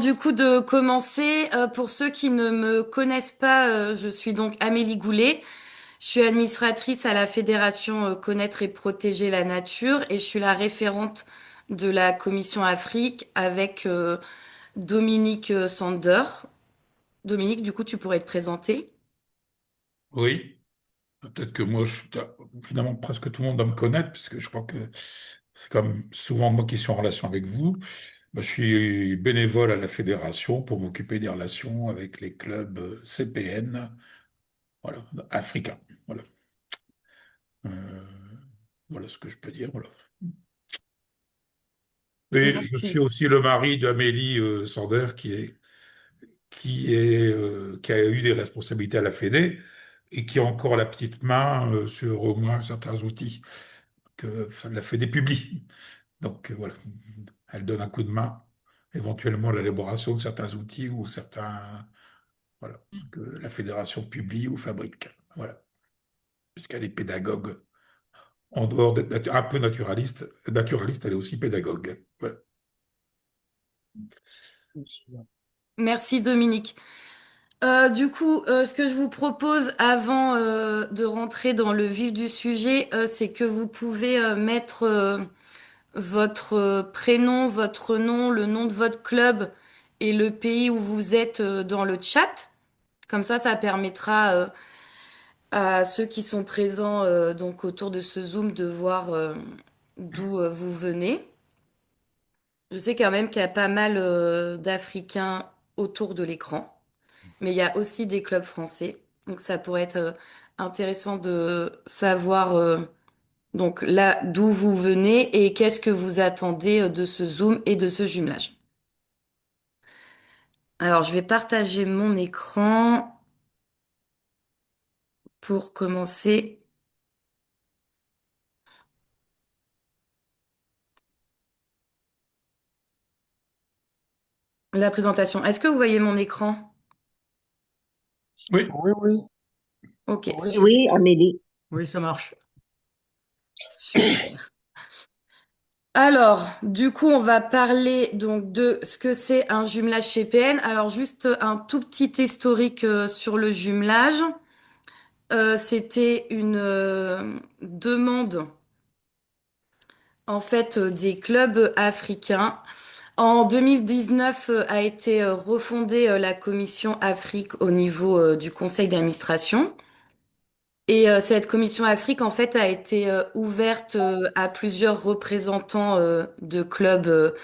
Du coup, de commencer, pour ceux qui ne me connaissent pas, je suis donc Amélie Goulet. Je suis administratrice à la Fédération Connaître et Protéger la Nature et je suis la référente de la Commission Afrique avec Dominique Sander. Dominique, du coup, tu pourrais te présenter. Oui, peut-être que moi, finalement, presque tout le monde doit me connaître, puisque je crois que c'est comme souvent moi qui suis en relation avec vous. Bah, je suis bénévole à la fédération pour m'occuper des relations avec les clubs CPN, voilà, africains. Voilà. Euh, voilà ce que je peux dire. Voilà. Et je suis Merci. aussi le mari d'Amélie Sander, qui a eu des responsabilités à la Fédé et qui a encore la petite main sur au moins certains outils que la Fédé publie. Donc voilà, elle donne un coup de main éventuellement à l'élaboration de certains outils ou certains, voilà, que la fédération publie ou fabrique. Voilà, puisqu'elle est pédagogue. En dehors d'être un peu naturaliste, elle est aussi pédagogue. Voilà. Merci Dominique. Du coup, ce que je vous propose avant de rentrer dans le vif du sujet, c'est que vous pouvez mettre votre prénom, votre nom, le nom de votre club et le pays où vous êtes dans le chat. Comme ça permettra à ceux qui sont présents donc autour de ce Zoom de voir d'où vous venez. Je sais quand même qu'il y a pas mal d'Africains autour de l'écran, mais il y a aussi des clubs français. Donc ça pourrait être intéressant de savoir donc là d'où vous venez et qu'est-ce que vous attendez de ce Zoom et de ce jumelage. Alors je vais partager mon écran pour commencer la présentation. Est-ce que vous voyez mon écran? Oui, Oui, oui, Ok, oui. super. Oui, Amélie. Oui, ça marche. Super. Alors, du coup, on va parler donc de ce que c'est un jumelage CPN. Alors, juste un tout petit historique sur le jumelage. C'était une demande en fait des clubs africains. En 2019 a été refondée la commission Afrique au niveau du conseil d'administration. Et cette commission Afrique, en fait, a été ouverte à plusieurs représentants de clubs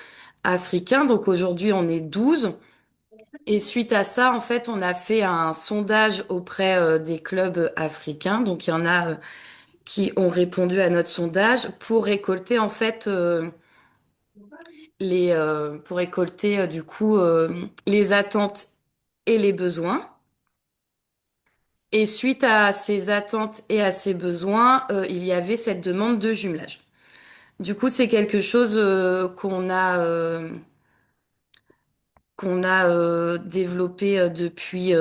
africains. Donc aujourd'hui, on est 12. Et suite à ça, en fait, on a fait un sondage auprès des clubs africains. Donc il y en a qui ont répondu à notre sondage pour récolter, en fait, pour récolter, du coup, les attentes et les besoins. Et suite à ces attentes et à ces besoins, il y avait cette demande de jumelage. Du coup, c'est quelque chose qu'on a développé depuis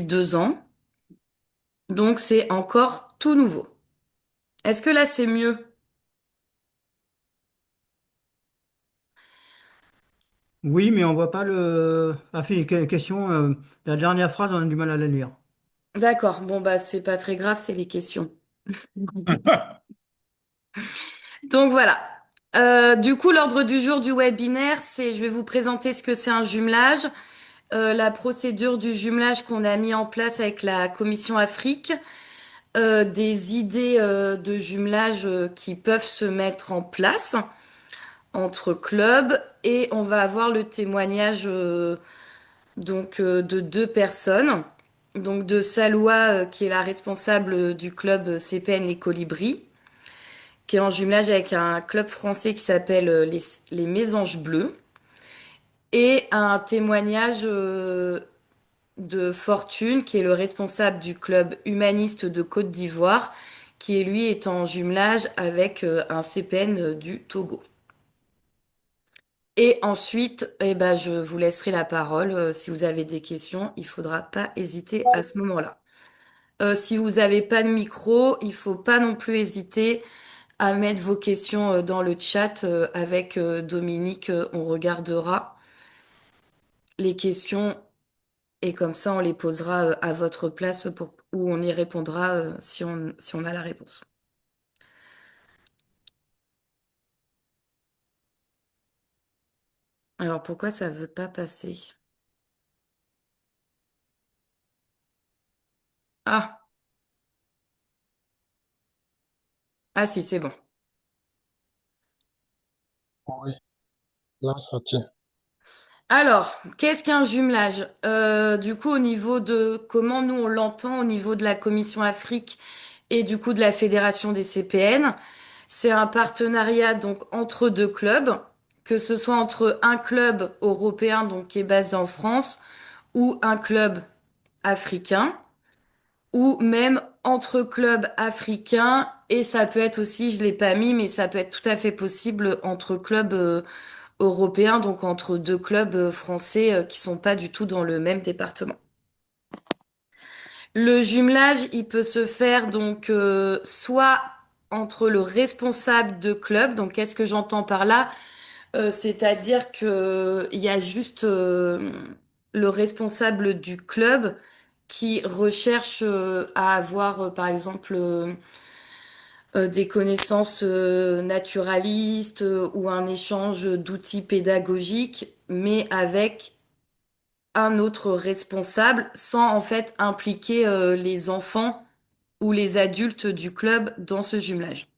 2 ans. Donc, c'est encore tout nouveau. Est-ce que là, c'est mieux? Oui, mais on voit pas le. Ah, fait question. La dernière phrase, on a du mal à la lire. D'accord. Bon, bah, c'est pas très grave, c'est les questions. Donc, voilà. Du coup, l'ordre du jour du webinaire, c'est, je vais vous présenter ce que c'est un jumelage, la procédure du jumelage qu'on a mis en place avec la Commission Afrique, des idées de jumelage qui peuvent se mettre en place entre clubs et on va avoir le témoignage de 2 personnes. Donc de Saloua qui est la responsable du club CPN Les Colibris, qui est en jumelage avec un club français qui s'appelle les Mésanges Bleus, et un témoignage de Fortune, qui est le responsable du club humaniste de Côte d'Ivoire, qui lui est en jumelage avec un CPN du Togo. Et ensuite, eh ben, je vous laisserai la parole. Si vous avez des questions, il faudra pas hésiter à ce moment-là. Si vous n'avez pas de micro, il faut pas non plus hésiter à mettre vos questions dans le chat avec Dominique. On regardera les questions et comme ça, on les posera à votre place ou on y répondra si on a la réponse. Alors pourquoi ça veut pas passer? Ah, ah si, c'est bon. Oui, là, ça tient. Alors, qu'est-ce qu'un jumelage? Du coup, au niveau de comment nous on l'entend au niveau de la Commission Afrique et du coup de la Fédération des CPN, c'est un partenariat donc entre deux clubs, que ce soit entre un club européen donc qui est basé en France ou un club africain ou même entre clubs africains et ça peut être aussi, je l'ai pas mis, mais ça peut être tout à fait possible entre clubs européens, donc entre deux clubs français qui sont pas du tout dans le même département. Le jumelage, il peut se faire donc soit entre le responsable de club, donc qu'est-ce que j'entends par là? C'est-à-dire que il y a juste le responsable du club qui recherche à avoir, par exemple, des connaissances naturalistes ou un échange d'outils pédagogiques, mais avec un autre responsable sans en fait impliquer les enfants ou les adultes du club dans ce jumelage.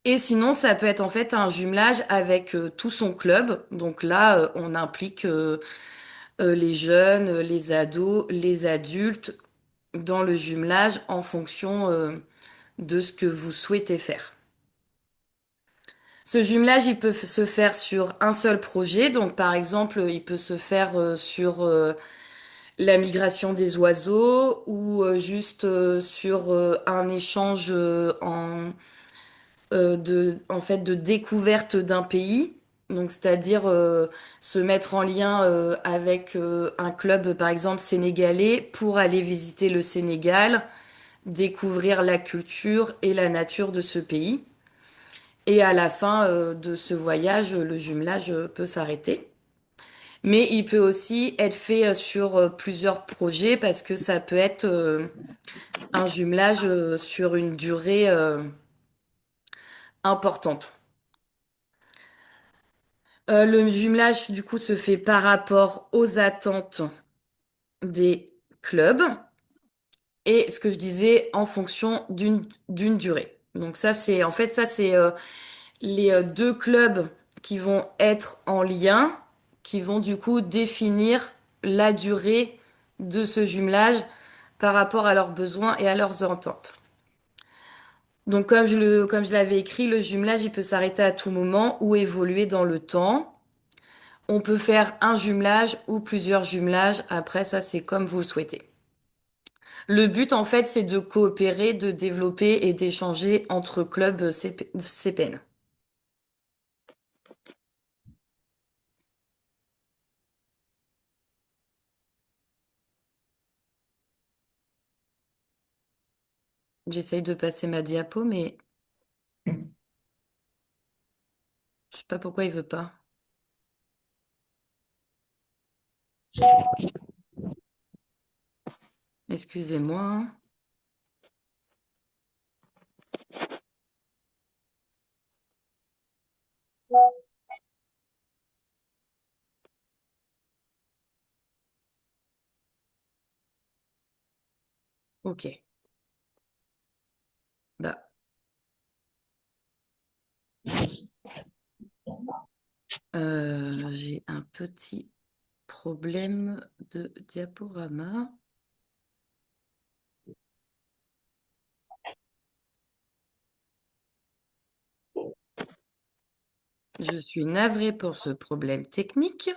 Et sinon, ça peut être en fait un jumelage avec tout son club. Donc là, on implique les jeunes, les ados, les adultes dans le jumelage en fonction de ce que vous souhaitez faire. Ce jumelage, il peut se faire sur un seul projet. Donc, par exemple, il peut se faire sur la migration des oiseaux ou juste sur un échange en fait, de découverte d'un pays. Donc, c'est-à-dire se mettre en lien avec un club, par exemple, sénégalais pour aller visiter le Sénégal, découvrir la culture et la nature de ce pays. Et à la fin de ce voyage, le jumelage peut s'arrêter. Mais il peut aussi être fait sur plusieurs projets parce que ça peut être un jumelage sur une durée importante. Le jumelage, du coup, se fait par rapport aux attentes des clubs et ce que je disais en fonction d'une durée. Donc ça, c'est en fait ça, c'est les deux clubs qui vont être en lien, qui vont du coup définir la durée de ce jumelage par rapport à leurs besoins et à leurs ententes. Donc comme je l'avais écrit, le jumelage, il peut s'arrêter à tout moment ou évoluer dans le temps. On peut faire un jumelage ou plusieurs jumelages. Après, ça, c'est comme vous le souhaitez. Le but, en fait, c'est de coopérer, de développer et d'échanger entre clubs CPN. J'essaye de passer ma diapo, mais je sais pas pourquoi il veut pas. Excusez-moi. Ok. Bah, j'ai un petit problème de diaporama. Je suis navrée pour ce problème technique,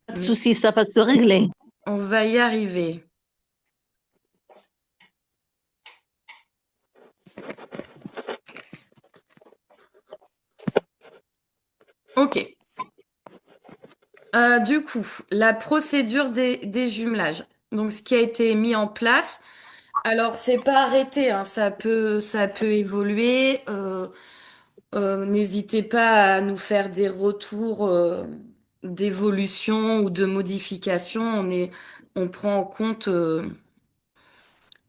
Pas de mais souci, ça va se régler. on va y arriver. Ok. Du coup, la procédure des jumelages. Donc, ce qui a été mis en place, Alors, c'est pas arrêté, hein, ça peut évoluer. N'hésitez pas à nous faire des retours d'évolution ou de modification. On prend en compte tout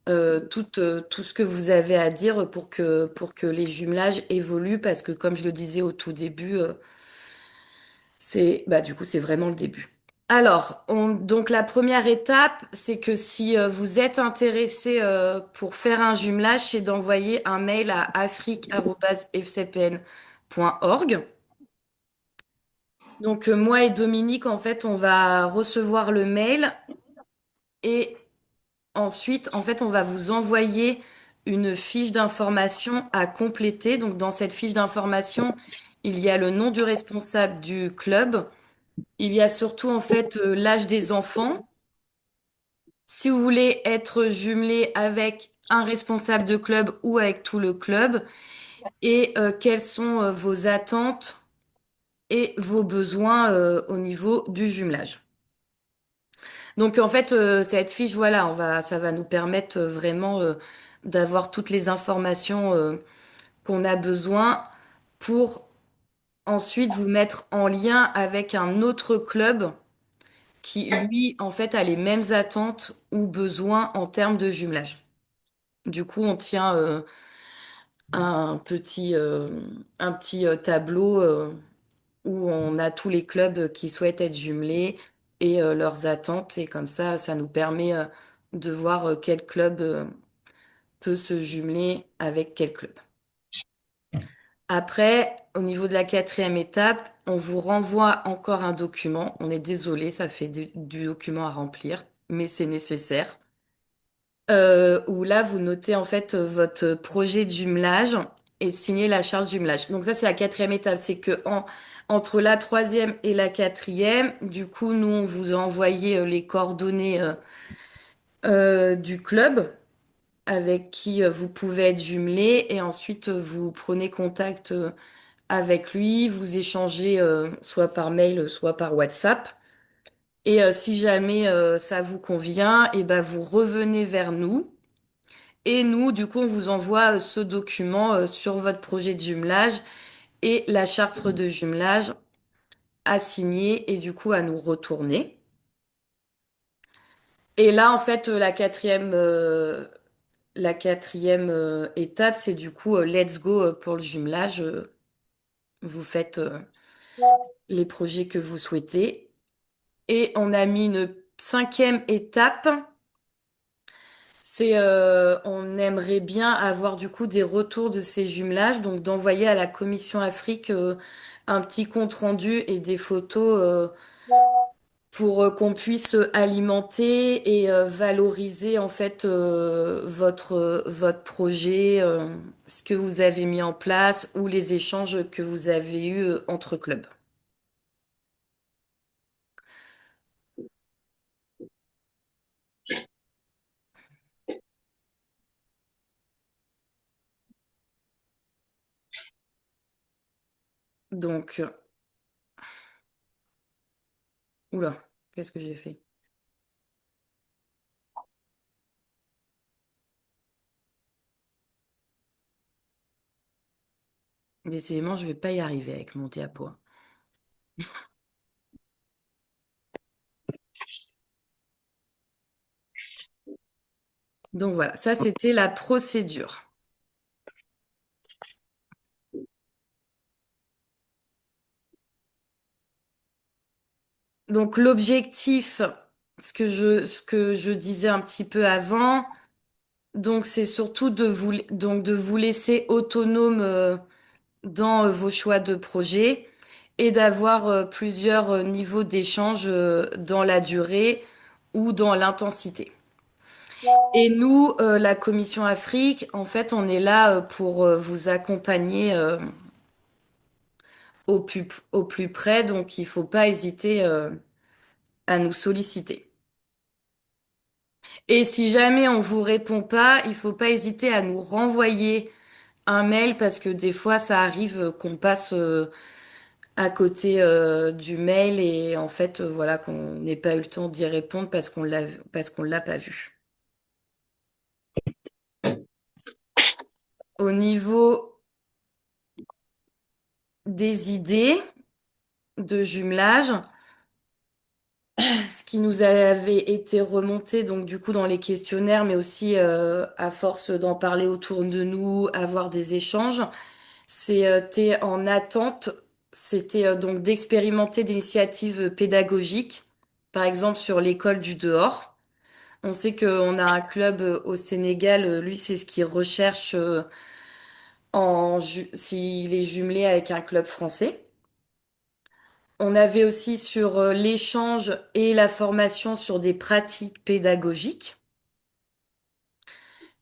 ce que vous avez à dire pour que les jumelages évoluent, parce que comme je le disais au tout début, du coup, c'est vraiment le début. Alors, donc la première étape, c'est que si vous êtes intéressé pour faire un jumelage, c'est d'envoyer un mail à afrique@fcpn.org. Donc moi et Dominique, en fait, on va recevoir le mail et ensuite, en fait, on va vous envoyer une fiche d'information à compléter. Donc dans cette fiche d'information, il y a le nom du responsable du club. Il y a surtout en fait l'âge des enfants. Si vous voulez être jumelé avec un responsable de club ou avec tout le club, et quelles sont vos attentes et vos besoins au niveau du jumelage. Donc en fait, cette fiche, voilà, ça va nous permettre vraiment d'avoir toutes les informations qu'on a besoin pour ensuite vous mettre en lien avec un autre club qui, lui, en fait, a les mêmes attentes ou besoins en termes de jumelage. Du coup, on tient un petit tableau où on a tous les clubs qui souhaitent être jumelés et leurs attentes. Et comme ça nous permet de voir quel club peut se jumeler avec quel club. Après, au niveau de la quatrième étape, on vous renvoie encore un document. On est désolé, ça fait du document à remplir, mais c'est nécessaire. Où là, vous notez en fait votre projet de jumelage et signez la charte jumelage. Donc ça, c'est la quatrième étape. C'est que entre la troisième et la quatrième, du coup, nous, on vous a envoyé les coordonnées du club avec qui vous pouvez être jumelé et ensuite vous prenez contact avec lui, vous échangez soit par mail, soit par WhatsApp. Et si jamais ça vous convient, et ben vous revenez vers nous. Et nous, du coup, on vous envoie ce document sur votre projet de jumelage et la charte de jumelage à signer et du coup à nous retourner. Et là, en fait, la quatrième étape, c'est du coup let's go pour le jumelage. Vous faites les projets que vous souhaitez. Et on a mis une cinquième étape. On aimerait bien avoir du coup des retours de ces jumelages, donc d'envoyer à la Commission Afrique un petit compte rendu et des photos pour qu'on puisse alimenter et valoriser en fait votre projet, ce que vous avez mis en place ou les échanges que vous avez eus entre clubs. Donc, oula, qu'est-ce que j'ai fait? Décidément, je vais pas y arriver avec mon diapo. Donc voilà, ça c'était la procédure. Donc l'objectif, ce que je disais un petit peu avant, donc c'est surtout de vous laisser autonome dans vos choix de projet et d'avoir plusieurs niveaux d'échange dans la durée ou dans l'intensité. Et nous, la Commission Afrique, en fait, on est là pour vous accompagner au plus près, donc il faut pas hésiter à nous solliciter. Et si jamais on vous répond pas, il faut pas hésiter à nous renvoyer un mail parce que des fois ça arrive qu'on passe à côté du mail et en fait voilà qu'on n'ait pas eu le temps d'y répondre parce qu'on l'a pas vu. au niveau des idées de jumelage, ce qui nous avait été remonté donc du coup dans les questionnaires, mais aussi à force d'en parler autour de nous, avoir des échanges, c'était en attente, c'était donc d'expérimenter des initiatives pédagogiques, par exemple sur l'école du dehors. On sait qu'on a un club au Sénégal, lui c'est ce qu'il recherche s'il est jumelé avec un club français. On avait aussi sur l'échange et la formation sur des pratiques pédagogiques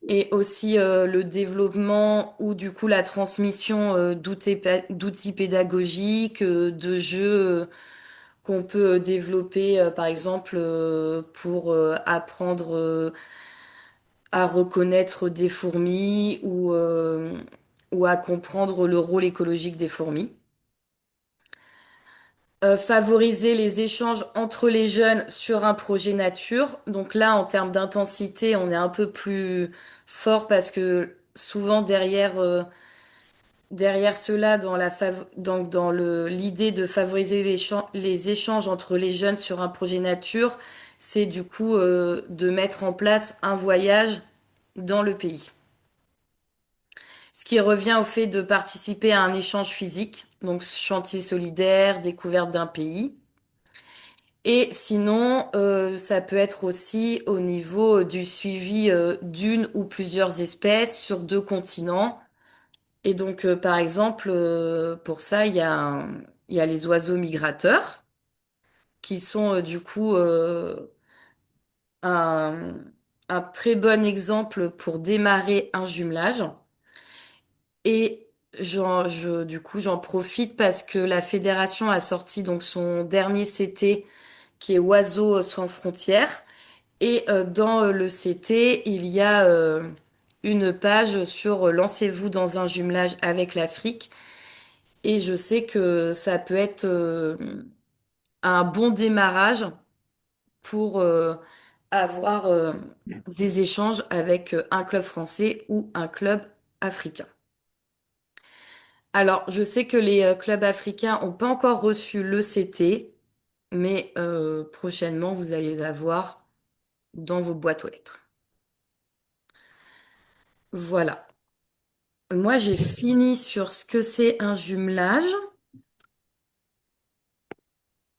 et aussi le développement ou du coup la transmission d'outils pédagogiques, de jeux qu'on peut développer par exemple pour apprendre à reconnaître des fourmis ou à comprendre le rôle écologique des fourmis. Favoriser les échanges entre les jeunes sur un projet nature. Donc là, en termes d'intensité, on est un peu plus fort parce que souvent derrière cela, l'idée de favoriser les échanges entre les jeunes sur un projet nature, c'est du coup de mettre en place un voyage dans le pays. Ce qui revient au fait de participer à un échange physique, donc chantier solidaire, découverte d'un pays. Et sinon, ça peut être aussi au niveau du suivi d'une ou plusieurs espèces sur deux continents. Et donc, par exemple, pour ça, il y a les oiseaux migrateurs, qui sont du coup un, un très bon exemple pour démarrer un jumelage. Et du coup, j'en profite parce que la fédération a sorti donc son dernier CT, qui est Oiseaux sans frontières. Et dans le CT, il y a une page sur lancez-vous dans un jumelage avec l'Afrique. Et je sais que ça peut être un bon démarrage pour avoir des échanges avec un club français ou un club africain. Alors, je sais que les clubs africains n'ont pas encore reçu le CT, mais prochainement, vous allez les avoir dans vos boîtes aux lettres. Voilà. Moi, j'ai fini sur ce que c'est un jumelage.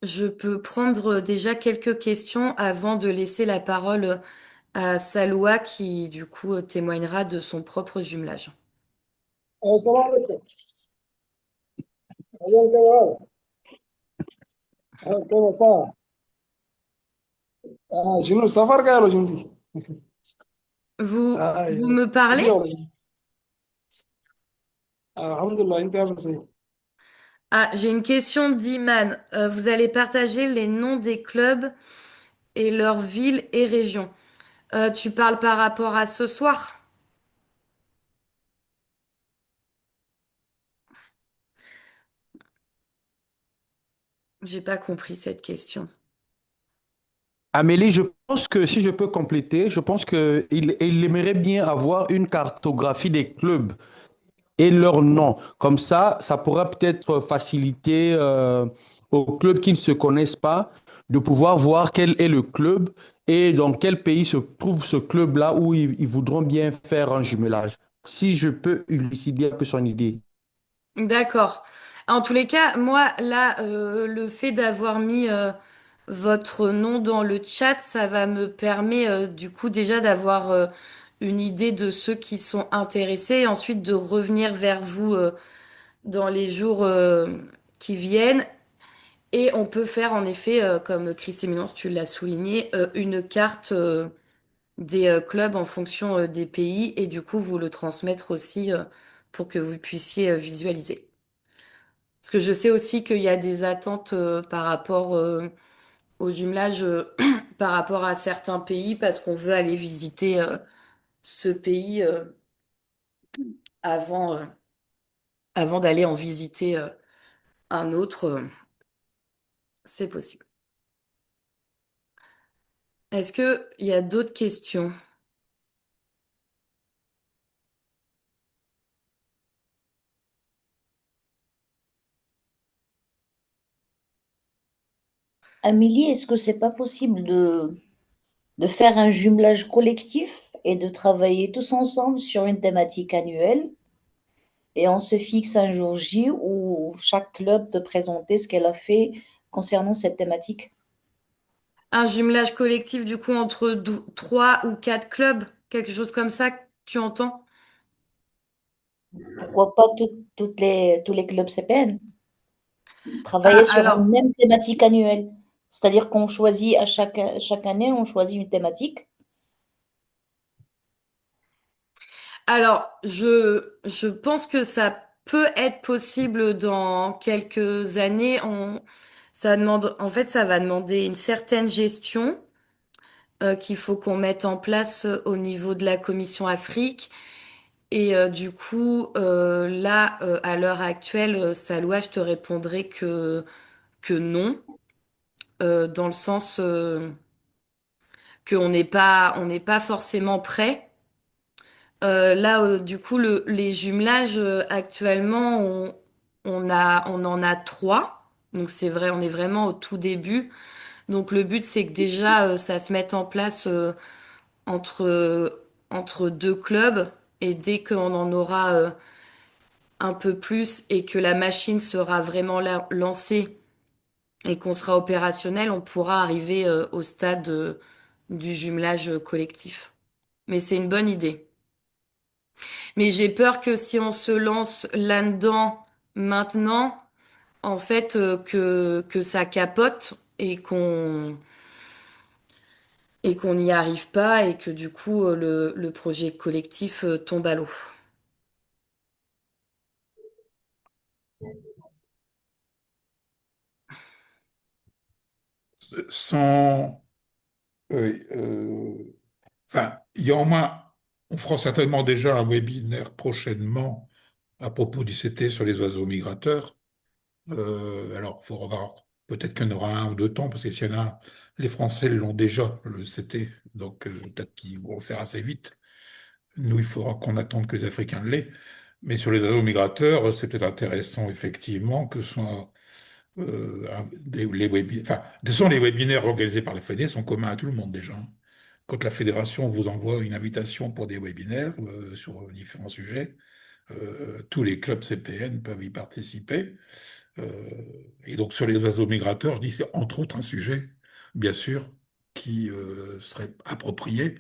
Je peux prendre déjà quelques questions avant de laisser la parole à Saloua qui, du coup, témoignera de son propre jumelage. السلام عليكم. أيام كيف كيف صار؟ شنو السفر قالوا جندي؟ Vous me parlez? اليوم الحمد لله أنت عامل إيه؟ Ah, j'ai une question d'Iman. Vous allez partager les noms des clubs et leurs villes et régions. Tu parles par rapport à ce soir? J'ai pas compris cette question. Amélie, je pense que si je peux compléter, je pense qu'il aimerait bien avoir une cartographie des clubs et leurs noms. Comme ça pourra peut-être faciliter aux clubs qui ne se connaissent pas de pouvoir voir quel est le club et dans quel pays se trouve ce club-là où ils voudront bien faire un jumelage. Si je peux élucider un peu son idée. D'accord. En tous les cas, moi, là, le fait d'avoir mis votre nom dans le chat, ça va me permettre, du coup, déjà d'avoir une idée de ceux qui sont intéressés et ensuite de revenir vers vous dans les jours qui viennent. Et on peut faire, en effet, comme Chris Éminence, tu l'as souligné, une carte des clubs en fonction des pays et du coup, vous le transmettre aussi pour que vous puissiez visualiser. Parce que je sais aussi qu'il y a des attentes par rapport au jumelage par rapport à certains pays parce qu'on veut aller visiter ce pays avant, avant d'aller en visiter un autre. C'est possible. Est-ce que il y a d'autres questions? Amélie, est-ce que c'est pas possible de faire un jumelage collectif et de travailler tous ensemble sur une thématique annuelle? Et on se fixe un jour J où chaque club peut présenter ce qu'elle a fait concernant cette thématique. Un jumelage collectif, du coup, entre trois ou quatre clubs, quelque chose comme ça, tu entends? Pourquoi pas tous les clubs CPN? Ah, Travailler sur une alors, même thématique annuelle. C'est-à-dire qu'on choisit chaque année, on choisit une thématique. je pense que ça peut être possible dans quelques années. Ça demande, en fait, ça va demander une certaine gestion qu'il faut qu'on mette en place au niveau de la Commission Afrique. Et du coup, là, à l'heure actuelle, Salwa, je te répondrai que non, dans le sens on n'est pas forcément prêt. Là, du coup, les jumelages actuellement, on en a trois. Donc c'est vrai, on est vraiment au tout début. Donc le but, c'est que déjà, ça se mette en place entre deux clubs. Et dès qu'on en aura un peu plus et que la machine sera vraiment lancée et qu'on sera opérationnel, on pourra arriver au stade du jumelage collectif. Mais c'est une bonne idée. Mais j'ai peur que si on se lance là-dedans maintenant, en fait, que ça capote et qu'on n'y arrive pas et que du coup, le projet collectif tombe à l'eau. Sans, enfin, il y a au moins, on fera certainement déjà un webinaire prochainement à propos du CT sur les oiseaux migrateurs. Alors, il faudra voir, peut-être qu'il y en aura un ou deux temps, parce que s'il y en a un, les Français l'ont déjà, le CT, donc peut-être qu'ils vont le faire assez vite. Nous, il faudra qu'on attende que les Africains l'aient. Mais sur les oiseaux migrateurs, c'est peut-être intéressant, effectivement, que ce soit enfin, de toute façon, les webinaires organisés par la Fédé sont communs à tout le monde déjà. Quand la fédération vous envoie une invitation pour des webinaires sur différents sujets, tous les clubs CPN peuvent y participer. Et donc sur les oiseaux migrateurs, je dis c'est entre autres un sujet, bien sûr, qui serait approprié.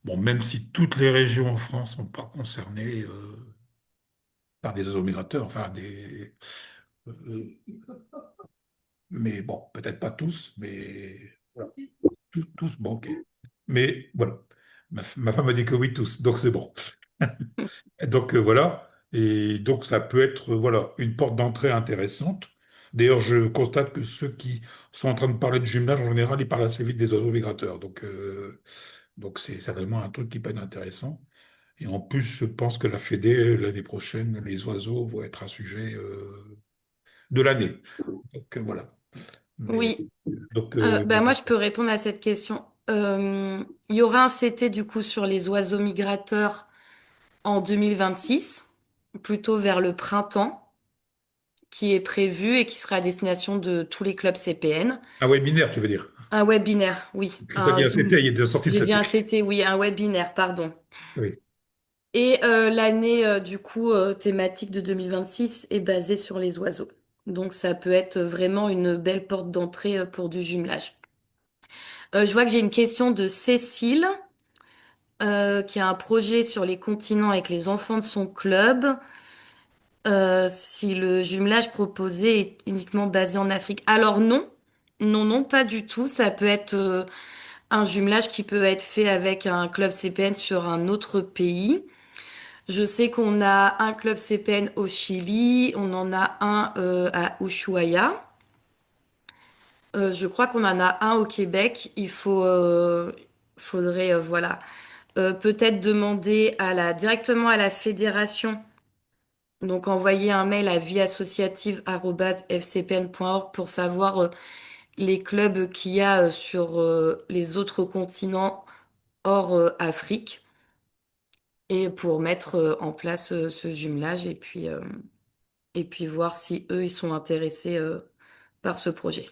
Bon, même si toutes les régions en France ne sont pas concernées par des oiseaux migrateurs, enfin euh, mais bon, peut-être pas tous, mais voilà. Tous, bon, ok. Mais voilà, ma femme a dit que oui, tous, donc c'est bon. Donc voilà, et donc ça peut être voilà une porte d'entrée intéressante. D'ailleurs, je constate que ceux qui sont en train de parler de jumelage, en général, ils parlent assez vite des oiseaux migrateurs. Donc c'est vraiment un truc qui peut être intéressant. Et en plus, je pense que la Fédé, l'année prochaine, les oiseaux vont être un sujet de l'année. Donc voilà. Mais Oui. donc Bah moi, je peux répondre à cette question. Il y aura un CT du coup sur les oiseaux migrateurs en 2026, plutôt vers le printemps, qui est prévu et qui sera à destination de tous les clubs CPN. un webinaire, tu veux dire? Un webinaire, oui. Je t'ai dit un CT, il y a déjà sorti le J'ai dit CT. un CT, oui, un webinaire, pardon. Oui. Et l'année du coup thématique de 2026 est basée sur les oiseaux. Donc ça peut être vraiment une belle porte d'entrée pour du jumelage. Je vois que j'ai une question de Cécile. Qui a un projet sur les continents avec les enfants de son club. Si le jumelage proposé est uniquement basé en Afrique. Alors non, non, pas du tout. Ça peut être un jumelage qui peut être fait avec un club CPN sur un autre pays. Je sais qu'on a un club CPN au Chili, on en a un à Ushuaia. Je crois qu'on en a un au Québec. Faudrait, voilà. Peut-être demander directement à la fédération, donc envoyer un mail à vieassociative@fcpn.org pour savoir les clubs qu'il y a sur les autres continents hors Afrique et pour mettre en place ce jumelage et puis voir si eux ils sont intéressés par ce projet.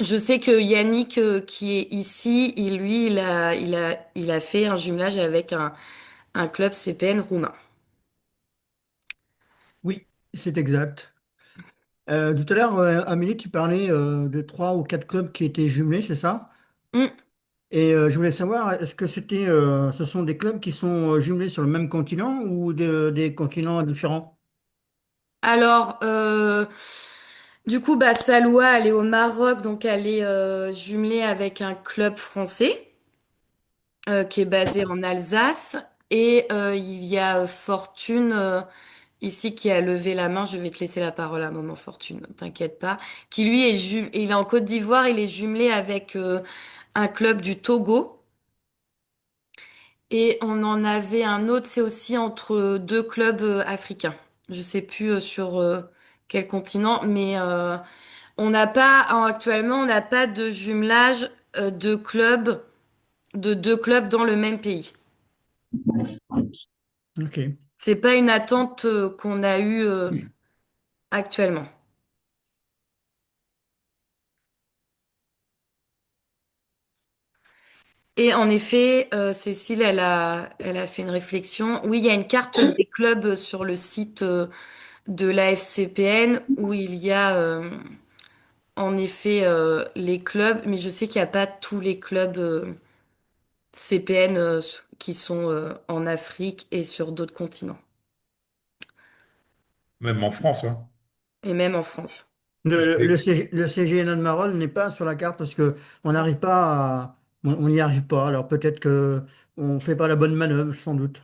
Je sais que Yannick, qui est ici, il a fait un jumelage avec un club CPN roumain. Oui, c'est exact. Tout à l'heure, Amélie, tu parlais de trois ou quatre clubs qui étaient jumelés, c'est ça? Hmm. Et je voulais savoir, est-ce que ce sont des clubs qui sont jumelés sur le même continent ou des continents différents? Alors, du coup, bah, Saloua, elle est au Maroc, donc elle est jumelée avec un club français qui est basé en Alsace. Et il y a Fortune ici qui a levé la main. Je vais te laisser la parole à un moment, Fortune, t'inquiète pas. Qui lui il est en Côte d'Ivoire, il est jumelé avec un club du Togo. Et on en avait un autre, c'est aussi entre deux clubs africains. Je sais plus sur quel continent, mais actuellement, on n'a pas de jumelage de deux clubs dans le même pays. Ok. C'est pas une attente qu'on a eue actuellement. Et en effet, Cécile, elle a fait une réflexion. Oui, il y a une carte des clubs sur le site de la FCPN où il y a en effet les clubs, mais je sais qu'il n'y a pas tous les clubs CPN qui sont en Afrique et sur d'autres continents, Même en France, hein. et même en France. Le CGNA de Marolles n'est pas sur la carte parce que on n'arrive pas on n'y arrive pas. Alors peut-être que on fait pas la bonne manœuvre, sans doute.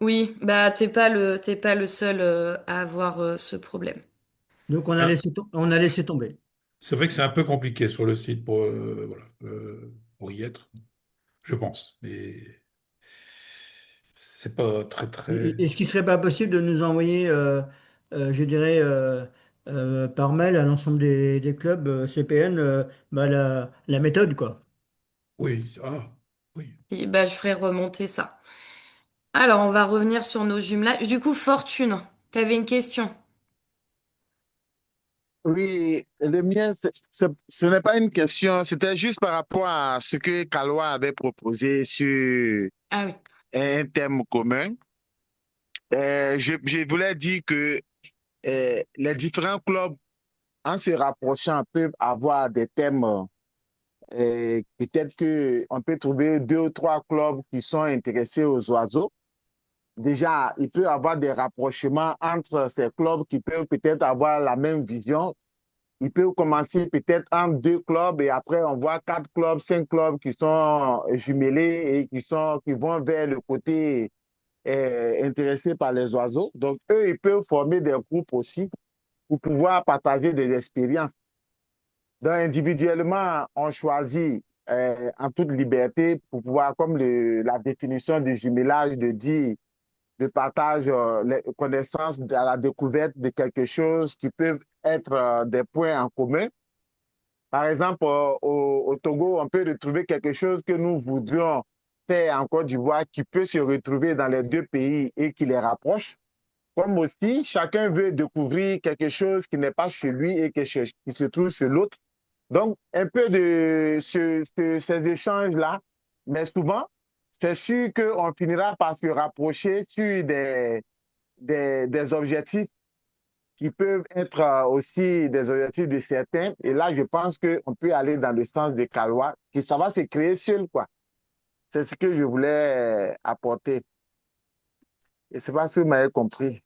Oui, bah t'es pas le seul à avoir ce problème. Donc Hein. on a laissé tomber. C'est vrai que c'est un peu compliqué sur le site pour, voilà, pour y être, je pense. Mais c'est pas très, très. Est-ce qu'il serait pas possible de nous envoyer, je dirais, par mail à l'ensemble des clubs CPN bah, la méthode, quoi. Oui, ah, oui. Et bah je ferai remonter ça. Alors, on va revenir sur nos jumelages. Du coup, Fortune, t'avais une question. Oui, le mien, ce n'est pas une question, c'était juste par rapport à ce que Kalois avait proposé sur Ah oui. un thème commun. Je voulais dire que les différents clubs, en se rapprochant, peuvent avoir des thèmes. Peut-être qu'on peut trouver deux ou trois clubs qui sont intéressés aux oiseaux. Déjà, il peut y avoir des rapprochements entre ces clubs qui peuvent peut-être avoir la même vision. Il peut commencer peut-être en deux clubs et après on voit quatre clubs, cinq clubs qui sont jumelés et qui vont vers le côté intéressé par les oiseaux. Donc eux, ils peuvent former des groupes aussi pour pouvoir partager des expériences. Donc individuellement, on choisit en toute liberté pour pouvoir, comme la définition du jumelage de dire, de partage les connaissances à la découverte de quelque chose qui peuvent être des points en commun. Par exemple, au Togo, on peut retrouver quelque chose que nous voudrions faire en Côte d'Ivoire qui peut se retrouver dans les deux pays et qui les rapproche. Comme aussi, chacun veut découvrir quelque chose qui n'est pas chez lui et qui se trouve chez l'autre. Donc, un peu de ces échanges-là, mais souvent, c'est sûr qu'on finira par se rapprocher sur des objectifs qui peuvent être aussi des objectifs de certains. Et là, je pense qu'on peut aller dans le sens des Calois, que ça va se créer seul, quoi. C'est ce que je voulais apporter. Et c'est pas si vous m'avez compris.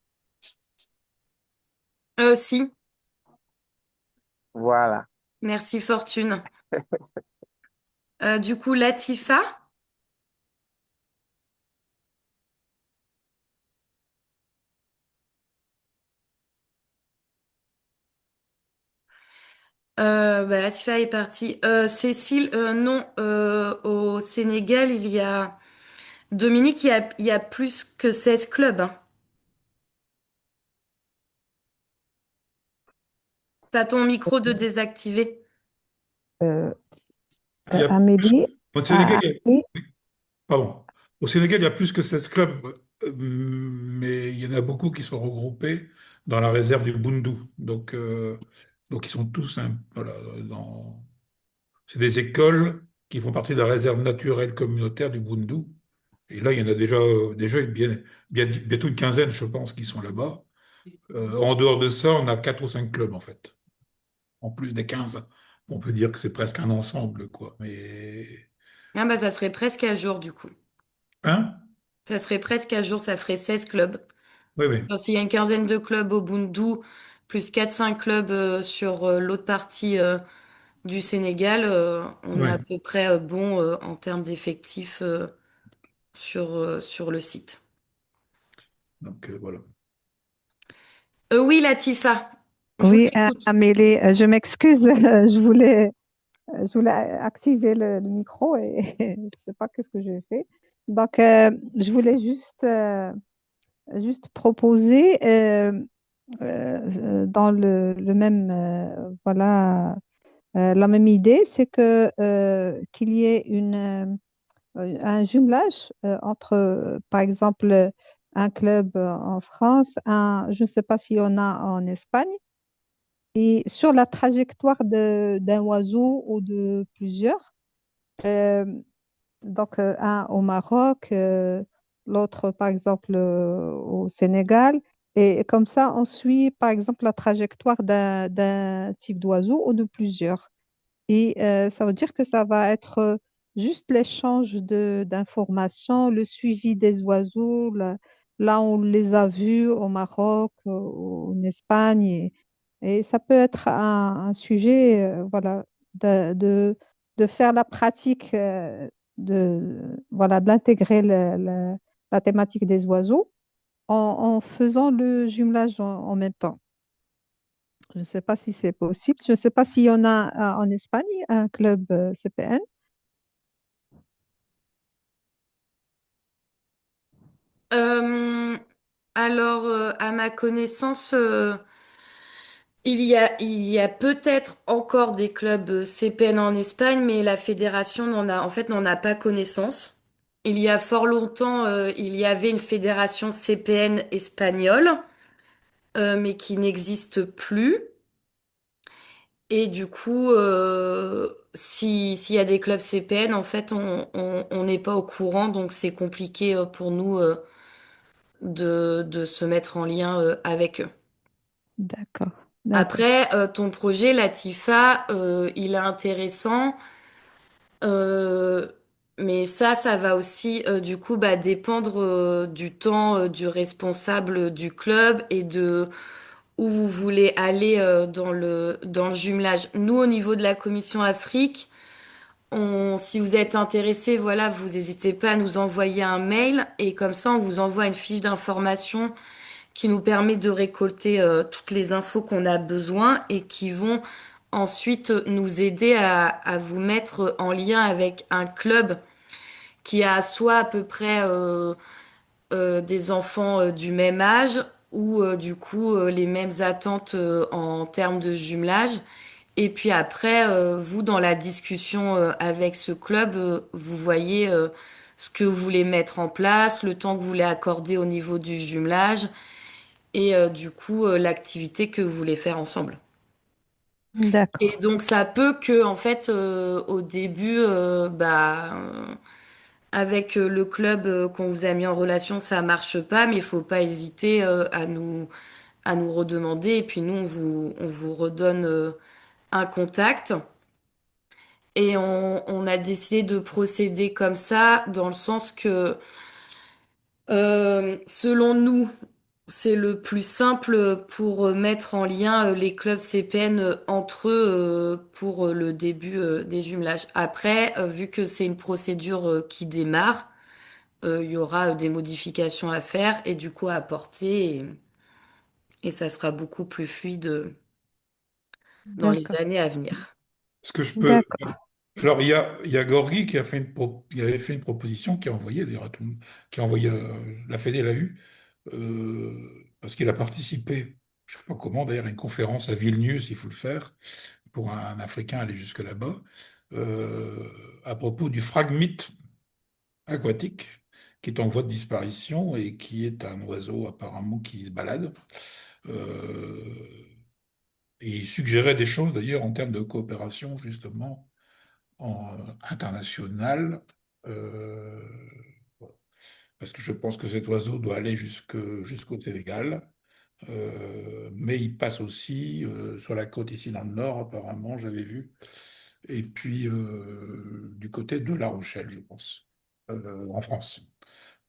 Si, Voilà. merci Fortune. Du coup, Latifa, bah, Latifa est partie. Cécile, non, au Sénégal, il y a Dominique, il y a plus que 16 clubs, hein. T'as ton micro de désactivé. Euh, Il y a plus Amélie Au Sénégal, a appris. pardon. Au Sénégal, il y a plus que 16 clubs, mais il y en a beaucoup qui sont regroupés dans la réserve du Boundou. Donc, Donc ils sont tous voilà, c'est des écoles qui font partie de la réserve naturelle communautaire du Bundu. Et là, il y en a déjà bientôt une quinzaine, je pense, qui sont là-bas. En dehors de ça, on a quatre ou cinq clubs, en fait. En plus des 15. On peut dire que c'est presque un ensemble, quoi. Mais... Ah bah ça serait presque à jour du coup. Hein? Ça serait presque à jour, ça ferait 16 clubs. Oui, oui. Alors, s'il y a une quinzaine de clubs au Bundu, plus quatre cinq clubs sur l'autre partie du Sénégal, on est Oui. à peu près bon en termes d'effectifs sur le site. Donc, voilà. Oui, Latifa, je vous Oui, écoute. Amélie, je m'excuse, je voulais activer le micro et je ne sais pas qu'est-ce que j'ai fait. Donc, je voulais juste proposer dans le même, voilà, la même idée, c'est que qu'il y ait un jumelage entre, par exemple, un club en France, je ne sais pas s'il y en a en Espagne. Et sur la trajectoire d'un oiseau ou de plusieurs, euh, donc un au Maroc, l'autre par exemple au Sénégal, et comme ça on suit par exemple la trajectoire d'un type d'oiseau ou de plusieurs. Et ça veut dire que ça va être juste l'échange d'informations, le suivi des oiseaux. Là, on les a vus au Maroc, en Espagne. Et ça peut être un sujet, voilà, de, de, de faire la pratique, voilà, d'intégrer la thématique des oiseaux en faisant le jumelage en même temps. Je ne sais pas si c'est possible. Je ne sais pas s'il y en a en Espagne, un club CPN. Euh, alors, à ma connaissance, il y a peut-être encore des clubs CPN en Espagne, mais la fédération n'en a pas connaissance. Il y a fort longtemps, il y avait une fédération CPN espagnole, mais qui n'existe plus. Et du coup, s'il y a des clubs CPN, en fait, on n'est pas au courant, donc c'est compliqué pour nous de se mettre en lien avec eux. D'accord, d'accord, Après, ton projet, Latifa, il est intéressant, euh, mais ça va aussi du coup bah, dépendre du temps du responsable du club et de où vous voulez aller dans le jumelage. Nous, au niveau de la Commission Afrique, si vous êtes intéressé, voilà, vous n'hésitez pas à nous envoyer un mail et comme ça, on vous envoie une fiche d'information qui nous permet de récolter toutes les infos qu'on a besoin et qui vont ensuite nous aider à vous mettre en lien avec un club qui a soit à peu près des enfants du même âge ou du coup les mêmes attentes en termes de jumelage. Et puis après, vous, dans la discussion avec ce club, vous voyez ce que vous voulez mettre en place, le temps que vous voulez accorder au niveau du jumelage et du coup l'activité que vous voulez faire ensemble. Et d'accord, donc ça peut que en fait au début avec le club qu'on vous a mis en relation ça marche pas mais il faut pas hésiter à nous redemander et puis nous on vous redonne un contact et on a décidé de procéder comme ça dans le sens que selon nous, c'est le plus simple pour mettre en lien les clubs CPN entre eux pour le début des jumelages. Après, vu que c'est une procédure qui démarre, il y aura des modifications à faire et du coup à apporter et ça sera beaucoup plus fluide dans les d'accord, années à venir. Ce que je peux. d'accord, Alors, il y a Gorgui qui qui avait fait une proposition, qui a envoyé, d'ailleurs, qui a envoyé, la Fédé l'a eu, parce qu'il a participé, je ne sais pas comment, d'ailleurs, à une conférence à Vilnius, il faut le faire, pour un Africain aller jusque là-bas, à propos du phragmite aquatique, qui est en voie de disparition et qui est un oiseau apparemment qui se balade. Euh, Et il suggérait des choses d'ailleurs en termes de coopération justement internationale. euh, Parce que je pense que cet oiseau doit aller jusqu'au Sénégal. Mais il passe aussi sur la côte ici dans le nord, apparemment, j'avais vu. Et puis du côté de La Rochelle, je pense, en France.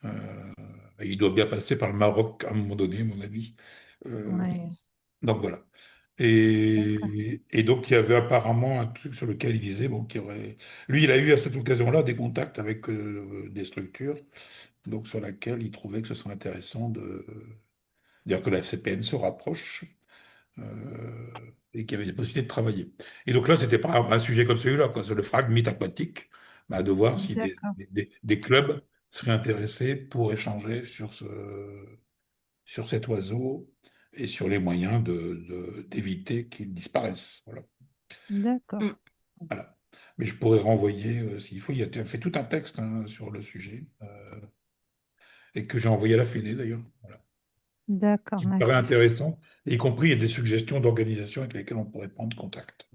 Et il doit bien passer par le Maroc à un moment donné, à mon avis. Euh, Ouais, donc voilà. d'accord, Et donc il y avait apparemment un truc sur lequel il disait, bon, lui, il a eu à cette occasion-là des contacts avec des structures, donc sur laquelle il trouvait que ce serait intéressant de dire que la CPN se rapproche et qu'il y avait des possibilités de travailler. Et donc là, c'était pas un sujet comme celui-là, quoi, c'est le fragmite aquatique, bah, de voir si d'accord, des clubs seraient intéressés pour échanger sur cet oiseau et sur les moyens d'éviter qu'il disparaisse. Voilà. d'accord, Mm. Voilà. Mais je pourrais renvoyer, s'il faut, il a fait tout un texte hein, sur le sujet, et que j'ai envoyé à la Fédé d'ailleurs, voilà, d'accord, qui me paraît merci. intéressant, y compris il y a des suggestions d'organisations avec lesquelles on pourrait prendre contact.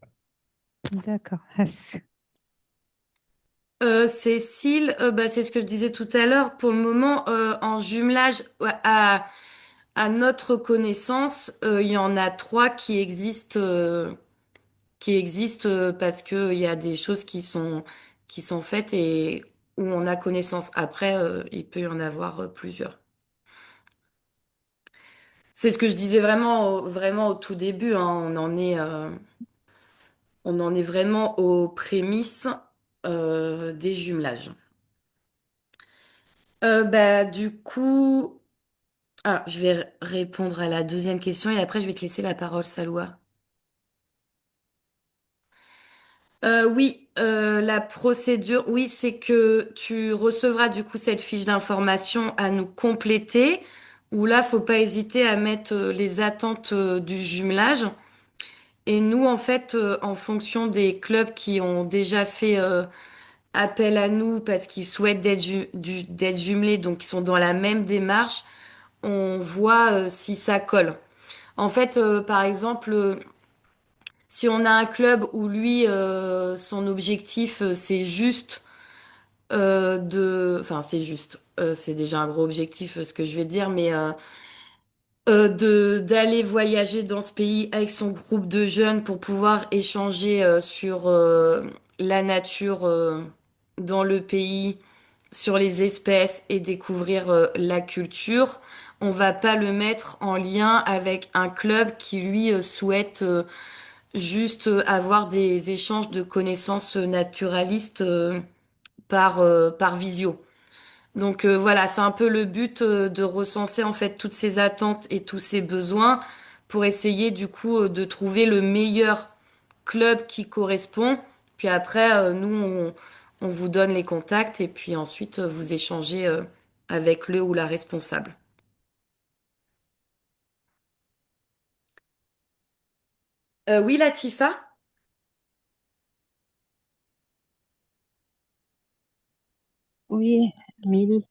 D'accord, merci. Cécile, bah, c'est ce que je disais tout à l'heure. Pour le moment, en jumelage, ouais, à notre connaissance, il y en a trois qui existent parce que il y a des choses qui sont faites et où on a connaissance. Après, il peut y en avoir plusieurs. C'est ce que je disais vraiment au tout début, hein. On en est vraiment aux prémices des jumelages. Bah, du coup, je vais répondre à la deuxième question et après je vais te laisser la parole, Saloua. Oui, la procédure, oui, c'est que tu recevras du coup cette fiche d'information à nous compléter, où là, faut pas hésiter à mettre les attentes du jumelage. Et nous, en fait, en fonction des clubs qui ont déjà fait appel à nous parce qu'ils souhaitent d'être jumelés, donc qui sont dans la même démarche, on voit si ça colle. En fait, par exemple, si on a un club où lui, son objectif, c'est juste enfin, c'est juste, c'est déjà un gros objectif, ce que je vais dire, mais d'aller voyager dans ce pays avec son groupe de jeunes pour pouvoir échanger sur la nature dans le pays, sur les espèces et découvrir la culture. On va pas le mettre en lien avec un club qui lui souhaite juste avoir des échanges de connaissances naturalistes par visio. Donc voilà, c'est un peu le but de recenser en fait toutes ces attentes et tous ces besoins pour essayer du coup de trouver le meilleur club qui correspond. Puis après, nous, on vous donne les contacts et puis ensuite vous échangez avec le ou la responsable. Oui, Latifa? Oui, Amélie.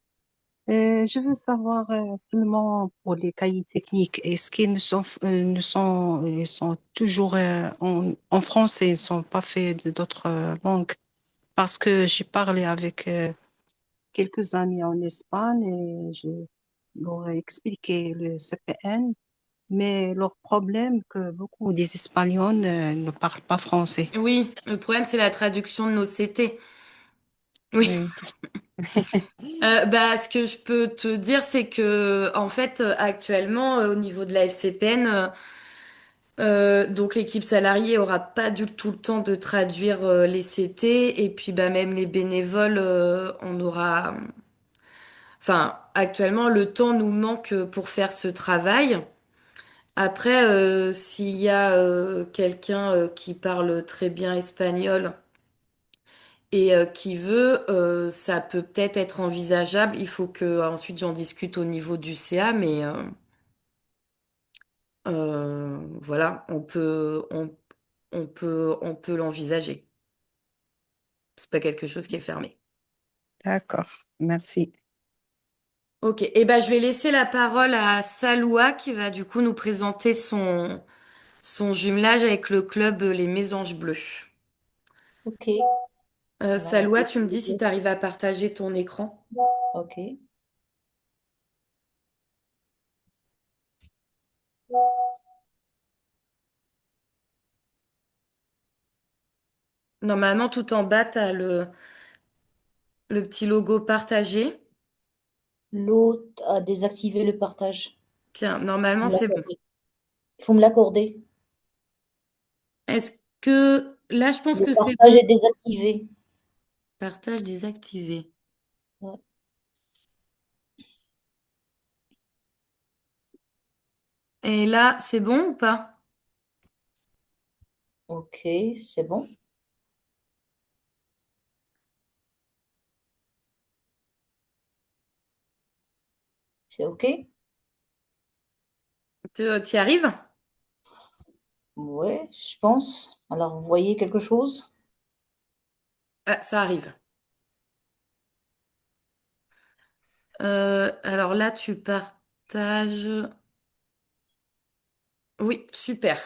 Je veux savoir seulement pour les cahiers techniques, est-ce qu'ils ils sont toujours en français, ils ne sont pas faits d'autres langues? Parce que j'ai parlé avec quelques amis en Espagne et je leur ai expliqué le CPN, mais leur problème que beaucoup des Espagnols ne parlent pas français. Oui, le problème c'est la traduction de nos CT. Oui. Oui. Bah, ce que je peux te dire, c'est que en fait, actuellement, au niveau de la FCPN, donc l'équipe salariée aura pas du tout le temps de traduire les CT et puis bah même les bénévoles, on aura, enfin, actuellement, le temps nous manque pour faire ce travail. Après, s'il y a quelqu'un qui parle très bien espagnol et qui veut, ça peut peut-être être envisageable. Il faut que ensuite j'en discute au niveau du CA, mais voilà, on peut l'envisager. C'est pas quelque chose qui est fermé. D'accord, merci. Ok, et ben je vais laisser la parole à Saloua qui va du coup nous présenter son jumelage avec le club Les Mésanges Bleus. Ok. Salwa, tu me dis si tu arrives à partager ton écran. Ok. Normalement, tout en bas, tu as le petit logo partagé. L'autre a désactivé le partage. Tiens, Faut normalement, me c'est bon. l'accorder. Il faut me l'accorder. Est-ce que là, je pense Le que c'est partage bon. est désactivé. Partage désactivé. Ouais. Et là, c'est bon ou pas? Ok, c'est bon. C'est ok. Tu y arrives? Ouais, je pense. Alors, vous voyez quelque chose? Ah, ça arrive. Alors là, tu partages. Oui, super.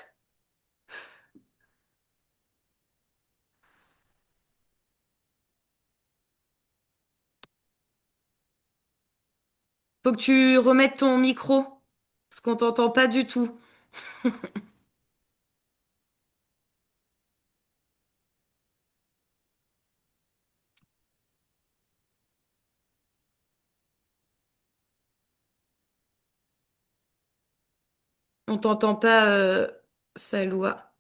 Faut que tu remettes ton micro, parce qu'on t'entend pas du tout. On t'entend pas, Saloua.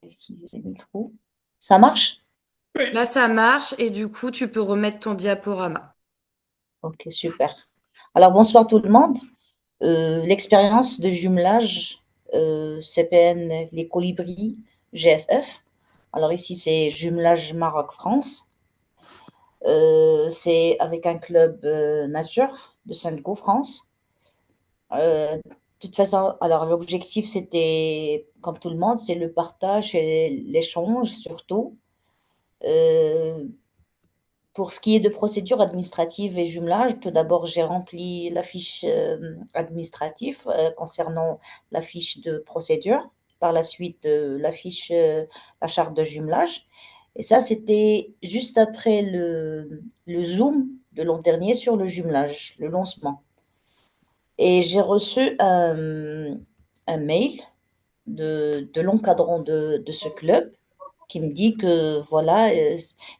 Activer le micro. Ça marche? Là, ça marche et du coup, tu peux remettre ton diaporama. Ok, super. Alors, bonsoir tout le monde. L'expérience de jumelage CPN Les Colibris GFF. Alors ici, c'est jumelage Maroc-France. C'est avec un club nature de Saint-Go, France. De toute façon, alors l'objectif, c'était, comme tout le monde, c'est le partage et l'échange surtout. Euh, pour ce qui est de procédure administrative et jumelage, tout d'abord, j'ai rempli la fiche administrative concernant la fiche de procédure. Par la suite, la charte de jumelage. Et ça, c'était juste après le Zoom de l'an dernier sur le jumelage, le lancement. Et j'ai reçu un mail de l'encadrant de ce club qui me dit que voilà,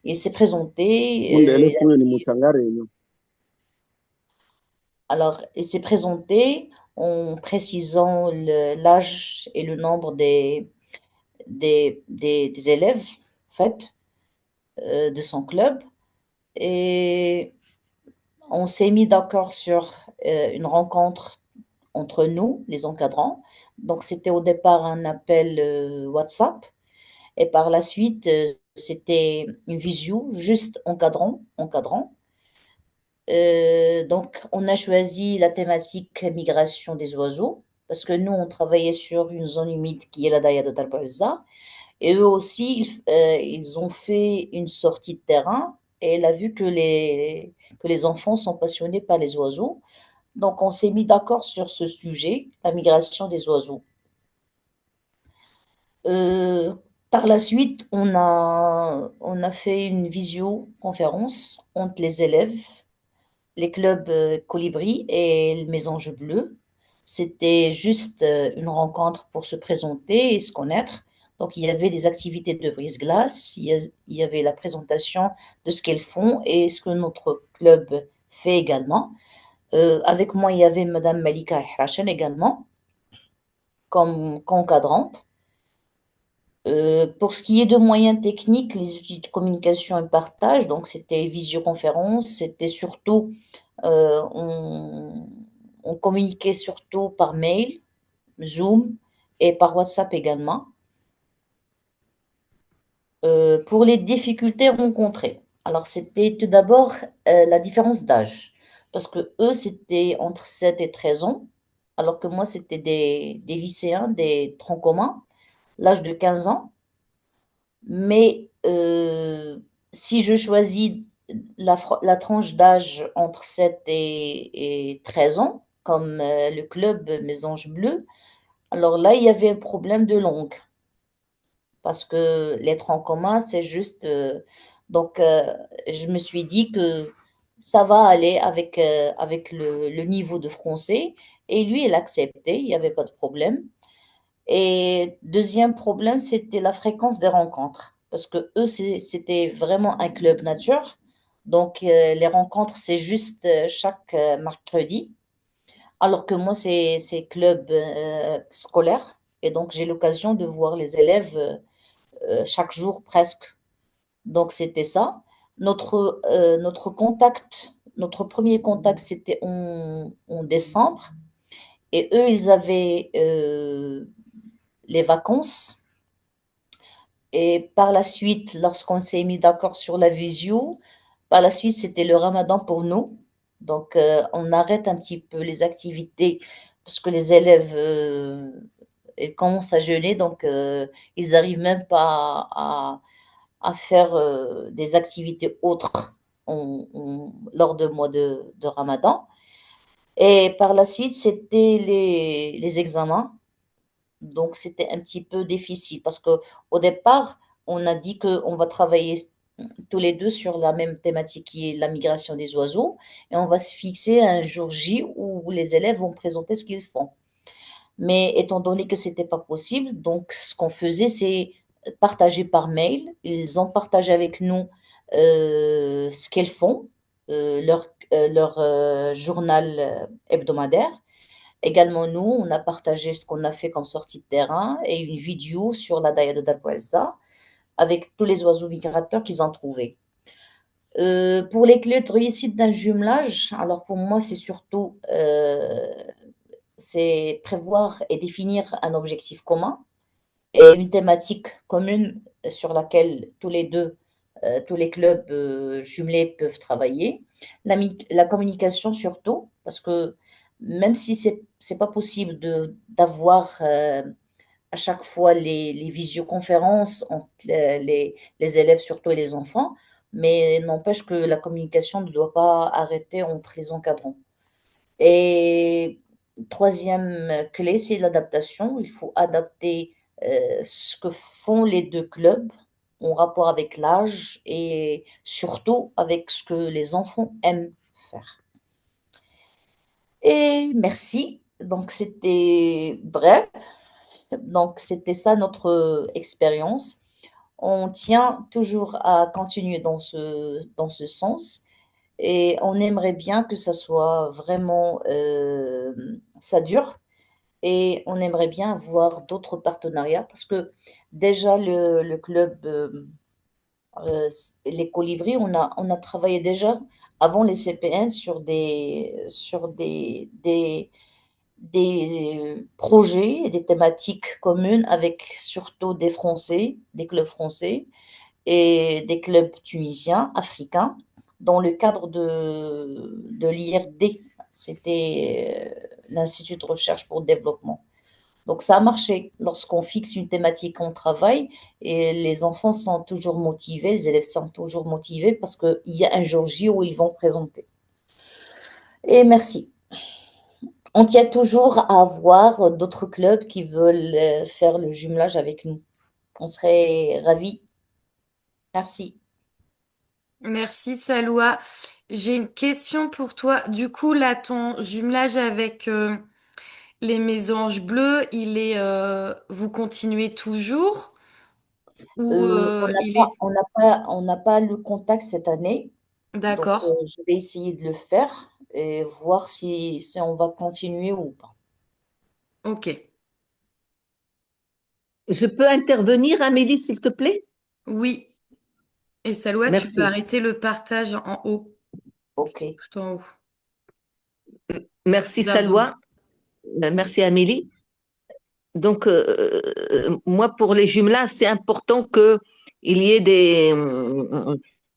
il s'est Munde ele présenté. fune ni mutsanga renyo. Alors, il s'est présenté en précisant l'âge et le nombre des élèves, en fait, de son club. Et on s'est mis d'accord sur une rencontre entre nous, les encadrants. Donc, c'était au départ un appel WhatsApp. Et par la suite, c'était une visio, juste encadrant. Donc, on a choisi la thématique migration des oiseaux, parce que nous, on travaillait sur une zone humide qui est la Daya de Darbaza. Et eux aussi, ils ont fait une sortie de terrain et elle a vu que les enfants sont passionnés par les oiseaux. Donc, on s'est mis d'accord sur ce sujet, la migration des oiseaux. Euh, Par la suite, on a fait une visioconférence entre les élèves, les clubs Colibri et les Mésanges Bleus. C'était juste une rencontre pour se présenter et se connaître. Donc, il y avait des activités de brise-glace, il y avait la présentation de ce qu'elles font et ce que notre club fait également. Avec moi, il y avait Madame Malika Hrachen également, comme encadrante. Pour ce qui est de moyens techniques, les outils de communication et partage, donc c'était visioconférence, c'était surtout, euh, on, on communiquait surtout par mail, Zoom et par WhatsApp également. Pour les difficultés rencontrées, alors c'était tout d'abord la différence d'âge, parce que eux c'était entre 7 et 13 ans, alors que moi c'était des lycéens, des troncs communs, l'âge de 15 ans. Mais si je choisis la tranche d'âge entre 7 et 13 ans, comme le club Mésange Bleu, alors là, il y avait un problème de langue, parce que l'être en commun, c'est juste... donc, je me suis dit que ça va aller avec le niveau de français. Et lui, il acceptait, il n'y avait pas de problème. Et deuxième problème, c'était la fréquence des rencontres. Parce que eux, c'était vraiment un club nature. Donc, les rencontres, c'est juste chaque mercredi. Alors que moi, c'est club scolaire. Et donc, j'ai l'occasion de voir les élèves chaque jour presque. Donc, c'était ça. Notre contact, notre premier contact, c'était en décembre. Et eux, ils avaient les vacances. Et par la suite, lorsqu'on s'est mis d'accord sur la visio, par la suite, c'était le ramadan pour nous. Donc, on arrête un petit peu les activités parce que les élèves ils commencent à jeûner. Donc, ils n'arrivent même pas à faire des activités autres lors du mois de ramadan. Et par la suite, c'était les examens. Donc, c'était un petit peu difficile parce qu'au départ, on a dit qu'on va travailler tous les deux sur la même thématique qui est la migration des oiseaux et on va se fixer un jour J où les élèves vont présenter ce qu'ils font. Mais étant donné que ce n'était pas possible, donc ce qu'on faisait, c'est partager par mail. Ils ont partagé avec nous ce qu'ils font, leur journal hebdomadaire. Également, nous, on a partagé ce qu'on a fait comme sortie de terrain et une vidéo sur la Daya de Dabouazza avec tous les oiseaux migrateurs qu'ils ont trouvés. Pour les clés de réussite d'un jumelage, alors pour moi, c'est surtout c'est prévoir et définir un objectif commun et une thématique commune sur laquelle tous les clubs jumelés peuvent travailler. La communication surtout, parce que même si c'est pas possible d'avoir à chaque fois les visioconférences entre les élèves surtout et les enfants, mais n'empêche que la communication ne doit pas arrêter entre les encadrants. Et troisième clé, c'est l'adaptation. Il faut adapter ce que font les deux clubs en rapport avec l'âge et surtout avec ce que les enfants aiment faire. Et merci. Donc, c'était bref. Donc, c'était ça notre expérience. On tient toujours à continuer dans ce sens. Et on aimerait bien que ça soit vraiment, ça dure. Et on aimerait bien avoir d'autres partenariats parce que déjà le club, les colibris, on a travaillé déjà avant les CPN sur des projets et des thématiques communes avec surtout des Français, des clubs français et des clubs tunisiens, africains, dans le cadre de l'IRD, c'était l'Institut de recherche pour le développement. Donc ça a marché. Lorsqu'on fixe une thématique, on travaille et les enfants sont toujours motivés, les élèves sont toujours motivés parce qu'il y a un jour J où ils vont présenter. Et merci. On tient toujours à avoir d'autres clubs qui veulent faire le jumelage avec nous. On serait ravis. Merci. Merci Saloua. J'ai une question pour toi. Du coup, là, ton jumelage avec les mésanges bleus, vous continuez toujours ou On n'a pas le contact cette année, donc d'accord. je vais essayer de le faire et voir si on va continuer ou pas. Ok. Je peux intervenir, Amélie, s'il te plaît? Oui. Et Saloua, tu peux Merci. arrêter le partage en haut, Ok. tout en haut. Merci, Vous abonnez. Salwa. Merci, Amélie. Donc, moi, pour les jumelages, c'est important qu'il y ait des,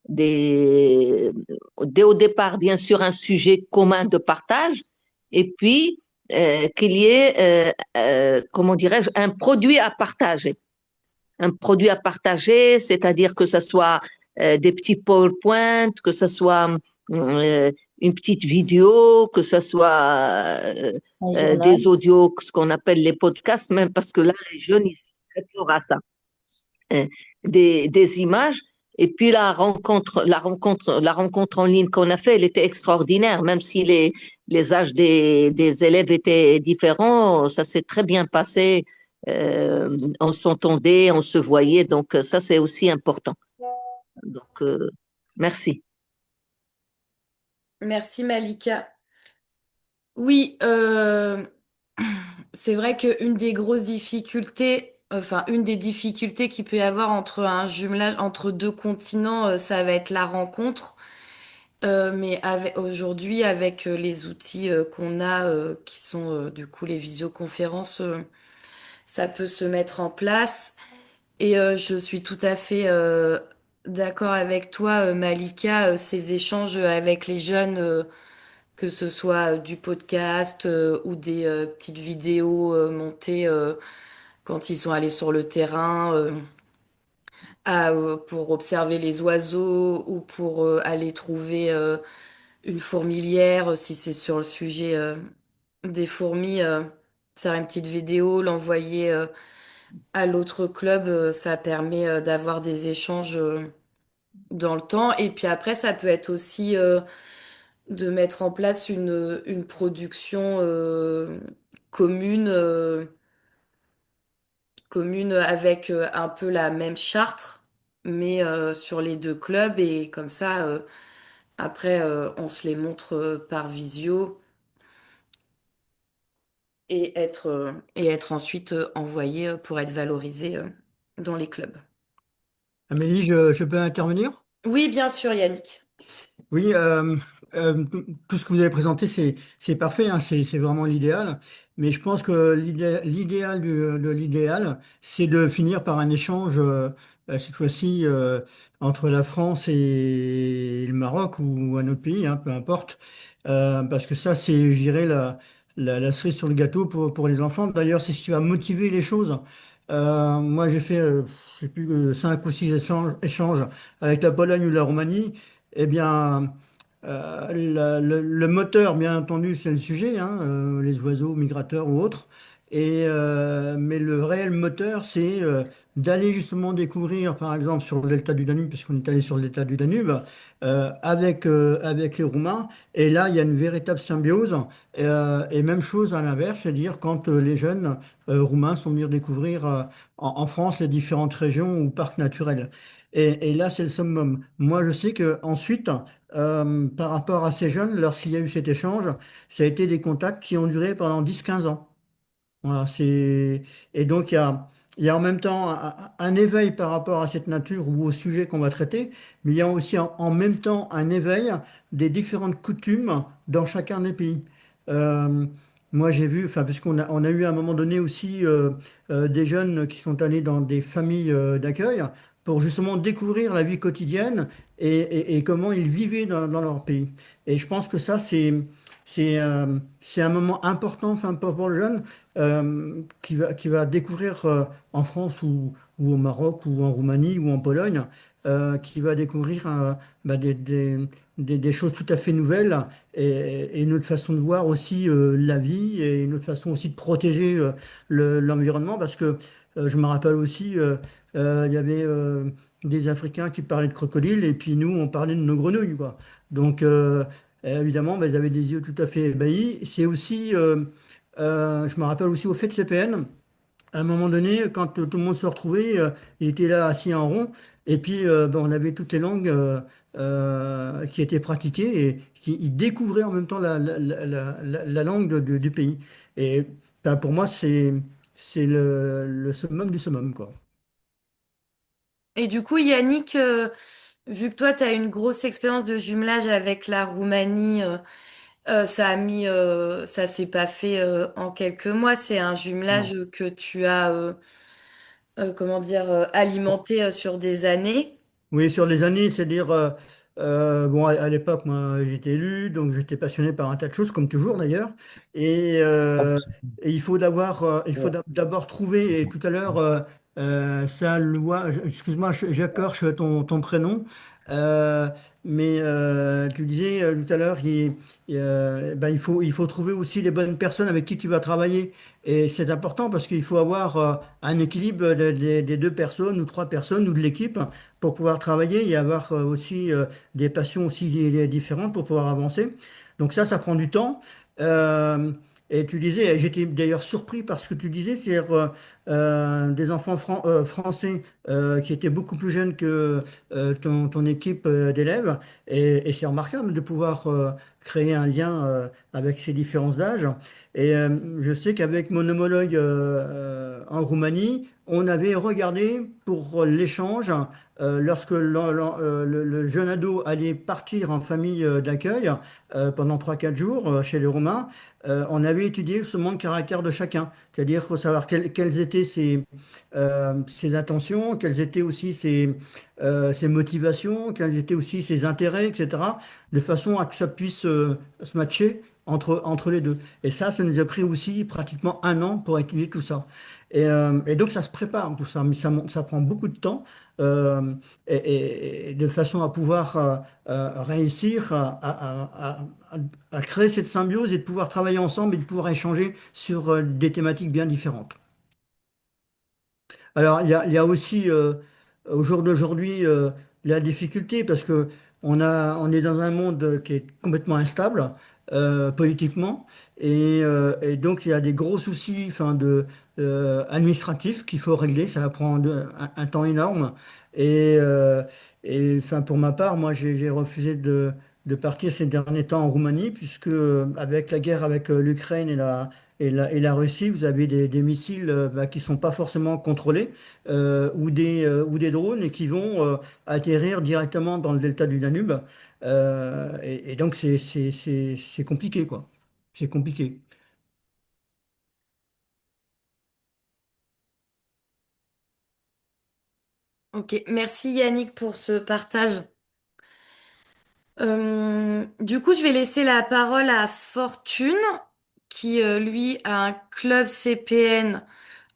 dès au départ, bien sûr, un sujet commun de partage, et puis qu'il y ait, comment dirais-je, un produit à partager. Un produit à partager, c'est-à-dire que ce soit des petits PowerPoint, que ce soit une petite vidéo, que ce soit Un journal. des audios, ce qu'on appelle les podcasts, même parce que là, les jeunes, ils sont très forts à ça. Euh, des images. Et puis la rencontre en ligne qu'on a fait, elle était extraordinaire, même si les âges des élèves étaient différents, ça s'est très bien passé. On s'entendait, on se voyait, donc ça c'est aussi important. Donc merci. Merci Malika. Oui, c'est vrai qu'une des grosses difficultés, enfin une des difficultés qu'il peut y avoir entre un jumelage entre deux continents, ça va être la rencontre. Mais aujourd'hui, avec les outils qu'on a, qui sont du coup les visioconférences, ça peut se mettre en place. Et je suis tout à fait d'accord avec toi, Malika, ces échanges avec les jeunes, que ce soit du podcast ou des petites vidéos montées quand ils sont allés sur le terrain. Pour observer les oiseaux ou pour aller trouver une fourmilière, si c'est sur le sujet des fourmis, faire une petite vidéo, l'envoyer à l'autre club, ça permet d'avoir des échanges dans le temps. Et puis après, ça peut être aussi de mettre en place une production commune, commune avec un peu la même charte, mais sur les deux clubs. Et comme ça, après, on se les montre par visio et être ensuite envoyé pour être valorisé dans les clubs. Amélie, je peux intervenir? Oui, bien sûr, Yannick. Oui, tout ce que vous avez présenté, c'est parfait, hein, c'est vraiment l'idéal. Mais je pense que l'idéal de l'idéal, c'est de finir par un échange, cette fois-ci, entre la France et le Maroc ou un autre pays, hein, peu importe. Parce que ça, c'est, je dirais, la cerise sur le gâteau pour les enfants. D'ailleurs, c'est ce qui va motiver les choses. Moi, j'ai fait, je sais plus, 5 ou 6 échanges avec la Pologne ou la Roumanie. Eh bien, le moteur, bien entendu, c'est le sujet, hein, les oiseaux migrateurs ou autres. Mais le réel moteur, c'est d'aller justement découvrir, par exemple, sur le delta du Danube, puisqu'on est allé sur le delta du Danube, avec les Roumains. Et là, il y a une véritable symbiose. Et même chose à l'inverse, c'est-à-dire quand les jeunes Roumains sont venus découvrir en France les différentes régions ou parcs naturels. Et là, c'est le summum. Moi, je sais que ensuite, par rapport à ces jeunes, lorsqu'il y a eu cet échange, ça a été des contacts qui ont duré pendant 10 15 ans. Voilà, et donc, il y a en même temps un éveil par rapport à cette nature ou au sujet qu'on va traiter, mais il y a aussi en même temps un éveil des différentes coutumes dans chacun des pays. Euh, Moi, j'ai vu, enfin, parce on a eu à un moment donné aussi des jeunes qui sont allés dans des familles d'accueil pour justement découvrir la vie quotidienne et comment ils vivaient dans leur pays. Et je pense que ça, c'est un moment important, enfin, pour le jeune qui va découvrir en France ou au Maroc ou en Roumanie ou en Pologne, qui va découvrir bah, des choses tout à fait nouvelles et une autre façon de voir aussi la vie et une autre façon aussi de protéger l'environnement parce que je me rappelle aussi, il y avait des Africains qui parlaient de crocodiles et puis nous, on parlait de nos grenouilles, quoi. Donc, évidemment, bah, ils avaient des yeux tout à fait ébahis. C'est aussi, je me rappelle aussi au fait de CPN, à un moment donné, quand tout le monde se retrouvait, il était là assis en rond, et puis ben, on avait toutes les langues qui étaient pratiquées et qui ils découvraient en même temps la langue du pays. Et ben, pour moi, c'est le summum du summum, quoi. Et du coup, Yannick, vu que toi, tu as une grosse expérience de jumelage avec la Roumanie, ça s'est pas fait en quelques mois. C'est un jumelage Non. que tu as, comment dire, alimenté sur des années. Oui, sur les années, c'est-à-dire, bon, à l'époque, moi, j'étais élu, donc j'étais passionné par un tas de choses, comme toujours d'ailleurs. Et, euh, et il faut d'abord trouver, et tout à l'heure, Excuse-moi, j'écorche ton prénom. Euh, mais tu disais tout à l'heure, ben, il faut trouver aussi les bonnes personnes avec qui tu vas travailler. Et c'est important parce qu'il faut avoir un équilibre des deux personnes ou trois personnes ou de l'équipe pour pouvoir travailler et avoir aussi des passions aussi différentes pour pouvoir avancer. Donc ça prend du temps. Euh, et tu disais, et j'étais d'ailleurs surpris par ce que tu disais, c'est-à-dire des enfants français qui étaient beaucoup plus jeunes que ton équipe d'élèves. Et c'est remarquable de pouvoir créer un lien avec ces différences d'âge. Et je sais qu'avec mon homologue en Roumanie, on avait regardé pour l'échange lorsque le jeune ado allait partir en famille d'accueil pendant 3 4 jours chez les Roumains. On avait étudié ce de caractère de chacun. C'est-à-dire qu'il faut savoir quelles étaient ses intentions, quelles étaient aussi ses motivations, quels étaient aussi ses intérêts, etc. De façon à que ça puisse se matcher entre les deux. Et ça nous a pris aussi pratiquement 1 an pour étudier tout ça. Et donc ça se prépare tout ça, mais ça prend beaucoup de temps et de façon à pouvoir réussir à créer cette symbiose et de pouvoir travailler ensemble et de pouvoir échanger sur des thématiques bien différentes. Alors, il y a aussi, au jour d'aujourd'hui, la difficulté parce que on est dans un monde qui est complètement instable politiquement et donc il y a des gros soucis enfin, administratifs qu'il faut régler. Ça va prendre un temps énorme. Et, euh, enfin, pour ma part, moi, j'ai refusé de partir ces derniers temps en Roumanie puisque avec la guerre avec l'Ukraine et la Russie, vous avez des missiles bah, qui sont pas forcément contrôlés ou des drones et qui vont atterrir directement dans le delta du Danube. Et donc, c'est compliqué, quoi. C'est compliqué. Ok, merci Yannick pour ce partage. Du coup, je vais laisser la parole à Fortune, qui lui a un club CPN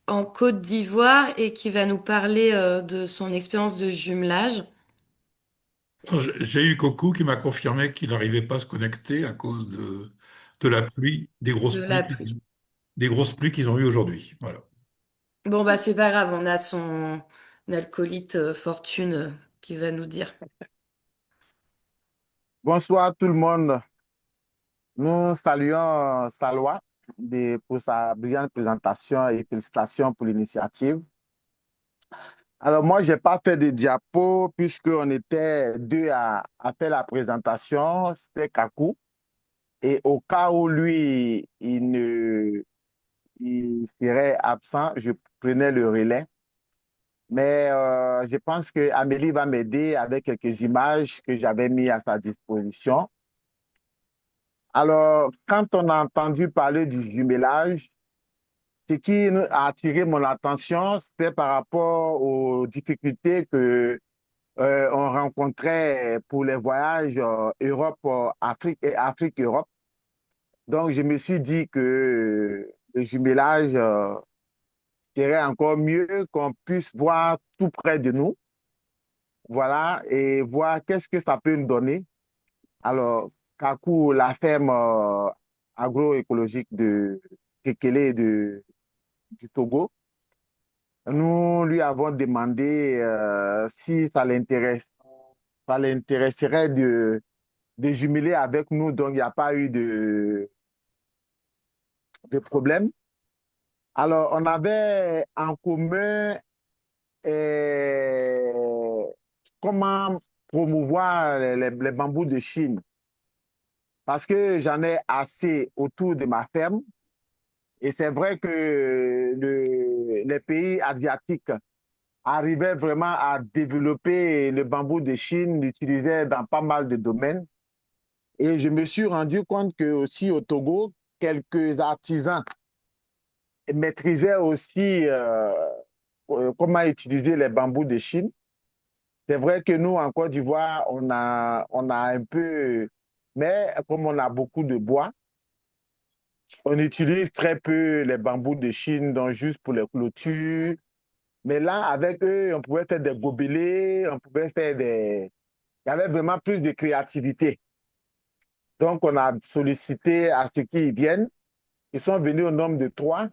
en Côte d'Ivoire et qui va nous parler de son expérience de jumelage J'ai eu Coco qui m'a confirmé qu'il n'arrivait pas à se connecter à cause de la pluie, de la pluie. des grosses pluies qu'ils ont eues aujourd'hui. Voilà. Bon, bah, c'est pas grave, on a son alcoolite Fortune qui va nous dire. Bonsoir tout le monde. Nous saluons Salwa pour sa brillante présentation et félicitations pour l'initiative. Alors moi, je n'ai pas fait de diapo puisqu'on était deux à faire la présentation. C'était Kakou. Et au cas où lui, il serait absent, je prenais le relais. Mais je pense que Amélie va m'aider avec quelques images que j'avais mis à sa disposition. Alors, quand on a entendu parler du jumelage, ce qui a attiré mon attention, c'était par rapport aux difficultés que on rencontrait pour les voyages Europe-Afrique et Afrique-Europe. Donc, je me suis dit que le jumelage serait encore mieux qu'on puisse voir tout près de nous, voilà, et voir qu'est-ce que ça peut nous donner. Alors, Kakou, la ferme agroécologique de Kekele du Togo, nous lui avons demandé si ça l'intéresserait de jumeler avec nous, donc il n'y a pas eu de problème. Alors, on avait en commun comment promouvoir les bambous de Chine, parce que j'en ai assez autour de ma ferme. Et c'est vrai que les pays asiatiques arrivaient vraiment à développer le bambou de Chine, l'utilisaient dans pas mal de domaines. Et je me suis rendu compte que aussi au Togo, quelques artisans maîtrisaient aussi comment utiliser les bambous de Chine. C'est vrai que nous, en Côte d'Ivoire, on a un peu, mais comme on a beaucoup de bois, on utilise très peu les bambous de Chine, donc juste pour les clôtures, Mais là, avec eux, on pouvait faire des gobelets, on pouvait faire des... Il y avait vraiment plus de créativité. Donc, on a sollicité à ceux qui y viennent. Ils sont venus au nombre de 3.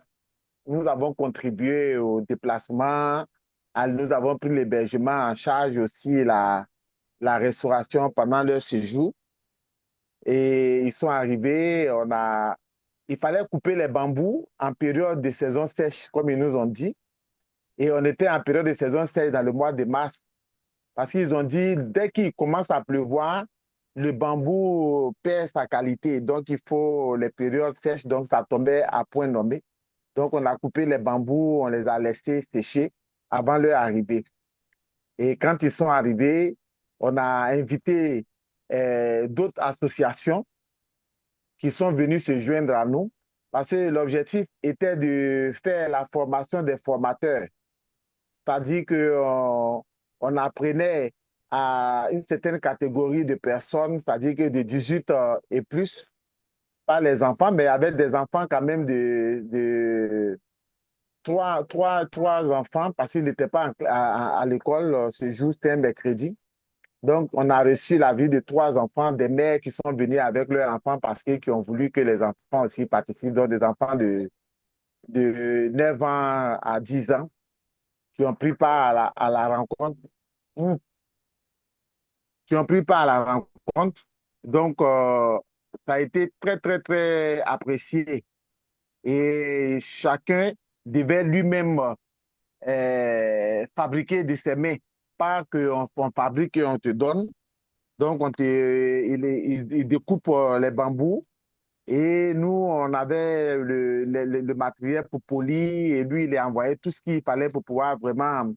Nous avons contribué au déplacement. Nous avons pris l'hébergement en charge aussi, la restauration pendant leur séjour. Et ils sont arrivés, il fallait couper les bambous en période de saison sèche, comme ils nous ont dit. Et on était en période de saison sèche dans le mois de mars. Parce qu'ils ont dit, dès qu'il commence à pleuvoir, le bambou perd sa qualité. Donc, il faut les périodes sèches. Donc, ça tombait à point nommé. Donc, on a coupé les bambous, on les a laissés sécher avant leur arrivée. Et quand ils sont arrivés, on a invité d'autres associations qui sont venus se joindre à nous parce que l'objectif était de faire la formation des formateurs. C'est-à-dire qu'on apprenait à une certaine catégorie de personnes, c'est-à-dire que de 18 et plus, pas les enfants, mais avec des enfants quand même de trois enfants parce qu'ils n'étaient pas à l'école ce jour, c'était un mercredi. Donc, on a reçu l'avis de 3 enfants, des mères qui sont venues avec leurs enfants parce qu'ils ont voulu que les enfants aussi participent, donc des enfants de 9 ans à 10 ans qui ont pris part à la rencontre. Hmm. Qui ont pris part à la rencontre. Donc, ça a été très, très, très apprécié. Et chacun devait lui-même fabriquer de ses mains. Pas qu'on fabrique et on te donne. Donc, il découpe les bambous et nous, on avait le matériel pour polir et lui, il a envoyé tout ce qu'il fallait pour pouvoir vraiment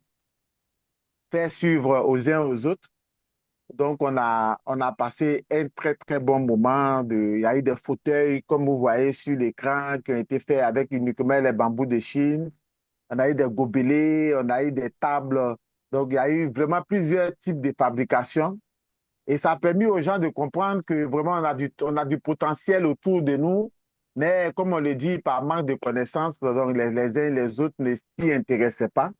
faire suivre aux uns aux autres. Donc, on a passé un très, très bon moment. Il y a eu des fauteuils, comme vous voyez sur l'écran, qui ont été faits avec uniquement les bambous de Chine. On a eu des gobelets, on a eu des tables. Donc, il y a eu vraiment plusieurs types de fabrication. Et ça a permis aux gens de comprendre que vraiment, on a du potentiel autour de nous. Mais comme on le dit, par manque de connaissances, donc les uns et les autres ne s'y intéressaient pas.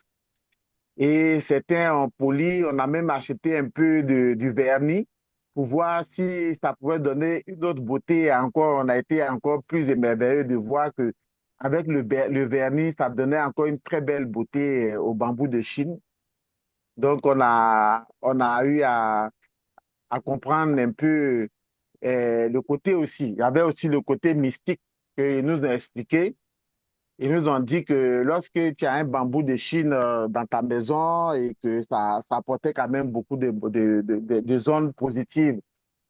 Et certains ont poli, on a même acheté un peu du vernis pour voir si ça pouvait donner une autre beauté. Encore, on a été encore plus émerveillé de voir que avec le vernis, ça donnait encore une très belle beauté au bambou de Chine. Donc, on a eu à comprendre un peu le côté aussi. Il y avait aussi le côté mystique qu'ils nous ont expliqué. Ils nous ont dit que lorsque tu as un bambou de Chine dans ta maison et que ça apportait quand même beaucoup de zones positives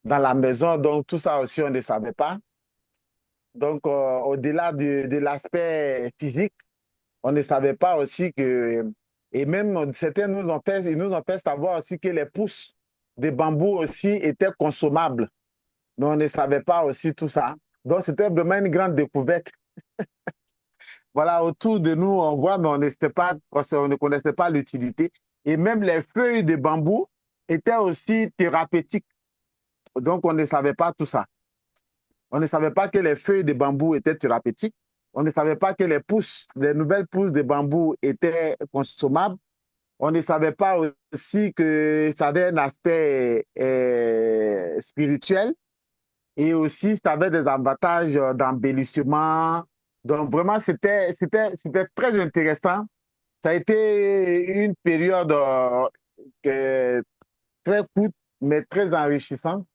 dans la maison, donc tout ça aussi, on ne savait pas. Donc, au-delà de l'aspect physique, on ne savait pas aussi que, et même certains ils nous ont fait savoir aussi que les pousses de bambou aussi étaient consommables. Mais on ne savait pas aussi tout ça. Donc, c'était vraiment une grande découverte. Voilà, autour de nous, on voit, mais on ne connaissait pas l'utilité. Et même les feuilles de bambou étaient aussi thérapeutiques. Donc, on ne savait pas tout ça. On ne savait pas que les feuilles de bambou étaient thérapeutiques. On ne savait pas que les nouvelles pousses de bambou étaient consommables. On ne savait pas aussi que ça avait un aspect spirituel et aussi ça avait des avantages d'embellissement. Donc vraiment, c'était très intéressant. Ça a été une période très courte, mais très enrichissante.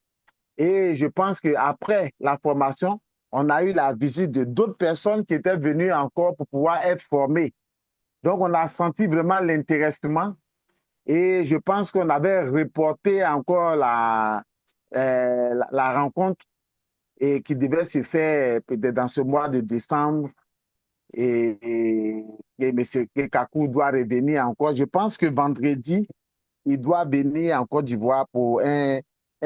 Et je pense qu'après la formation, on a eu la visite de d'autres personnes qui étaient venues encore pour pouvoir être formées. Donc, on a senti vraiment l'intéressement et je pense qu'on avait reporté encore la rencontre et qui devait se faire peut-être dans ce mois de décembre et M. Kekaku doit revenir encore. Je pense que vendredi, il doit venir en Côte d'Ivoire pour un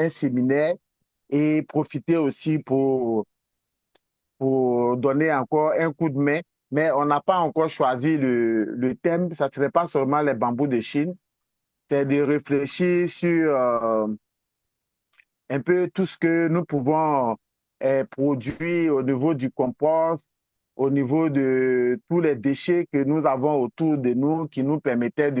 séminaire et profiter aussi pour donner encore un coup de main. Mais on n'a pas encore choisi le thème. Ça ne serait pas seulement les bambous de Chine. C'est de réfléchir sur un peu tout ce que nous pouvons produire au niveau du compost au niveau de tous les déchets que nous avons autour de nous qui nous permettaient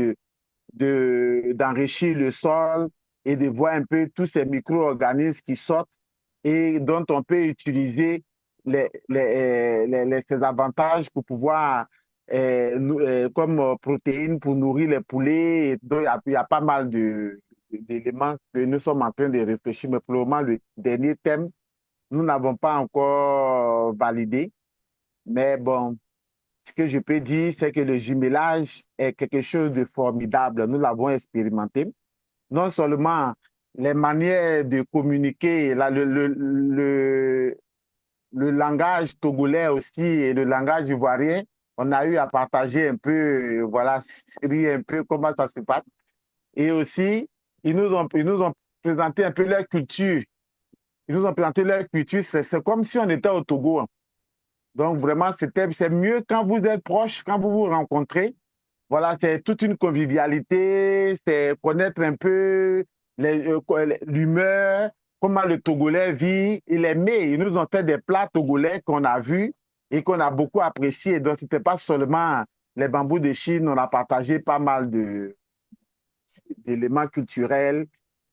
d'enrichir le sol et de voir un peu tous ces micro-organismes qui sortent et dont on peut utiliser ces avantages pour pouvoir, comme protéines pour nourrir les poulets. Et donc, il y a pas mal d'éléments que nous sommes en train de réfléchir, mais pour le moment, le dernier thème, nous n'avons pas encore validé. Mais bon, ce que je peux dire, c'est que le jumelage est quelque chose de formidable. Nous l'avons expérimenté. Non seulement les manières de communiquer, le langage togolais aussi et le langage ivoirien, on a eu à partager un peu, voilà, rire un peu comment ça se passe. Et aussi, ils nous ont présenté un peu leur culture. Ils nous ont présenté leur culture. C'est comme si on était au Togo. Donc, vraiment, c'est mieux quand vous êtes proches, quand vous vous rencontrez. Voilà, c'est toute une convivialité, c'est connaître un peu l'humeur, comment le Togolais vit. Il aimait, ils nous ont fait des plats togolais qu'on a vus et qu'on a beaucoup appréciés. Donc, ce n'était pas seulement les bambous de Chine, on a partagé pas mal d'éléments culturels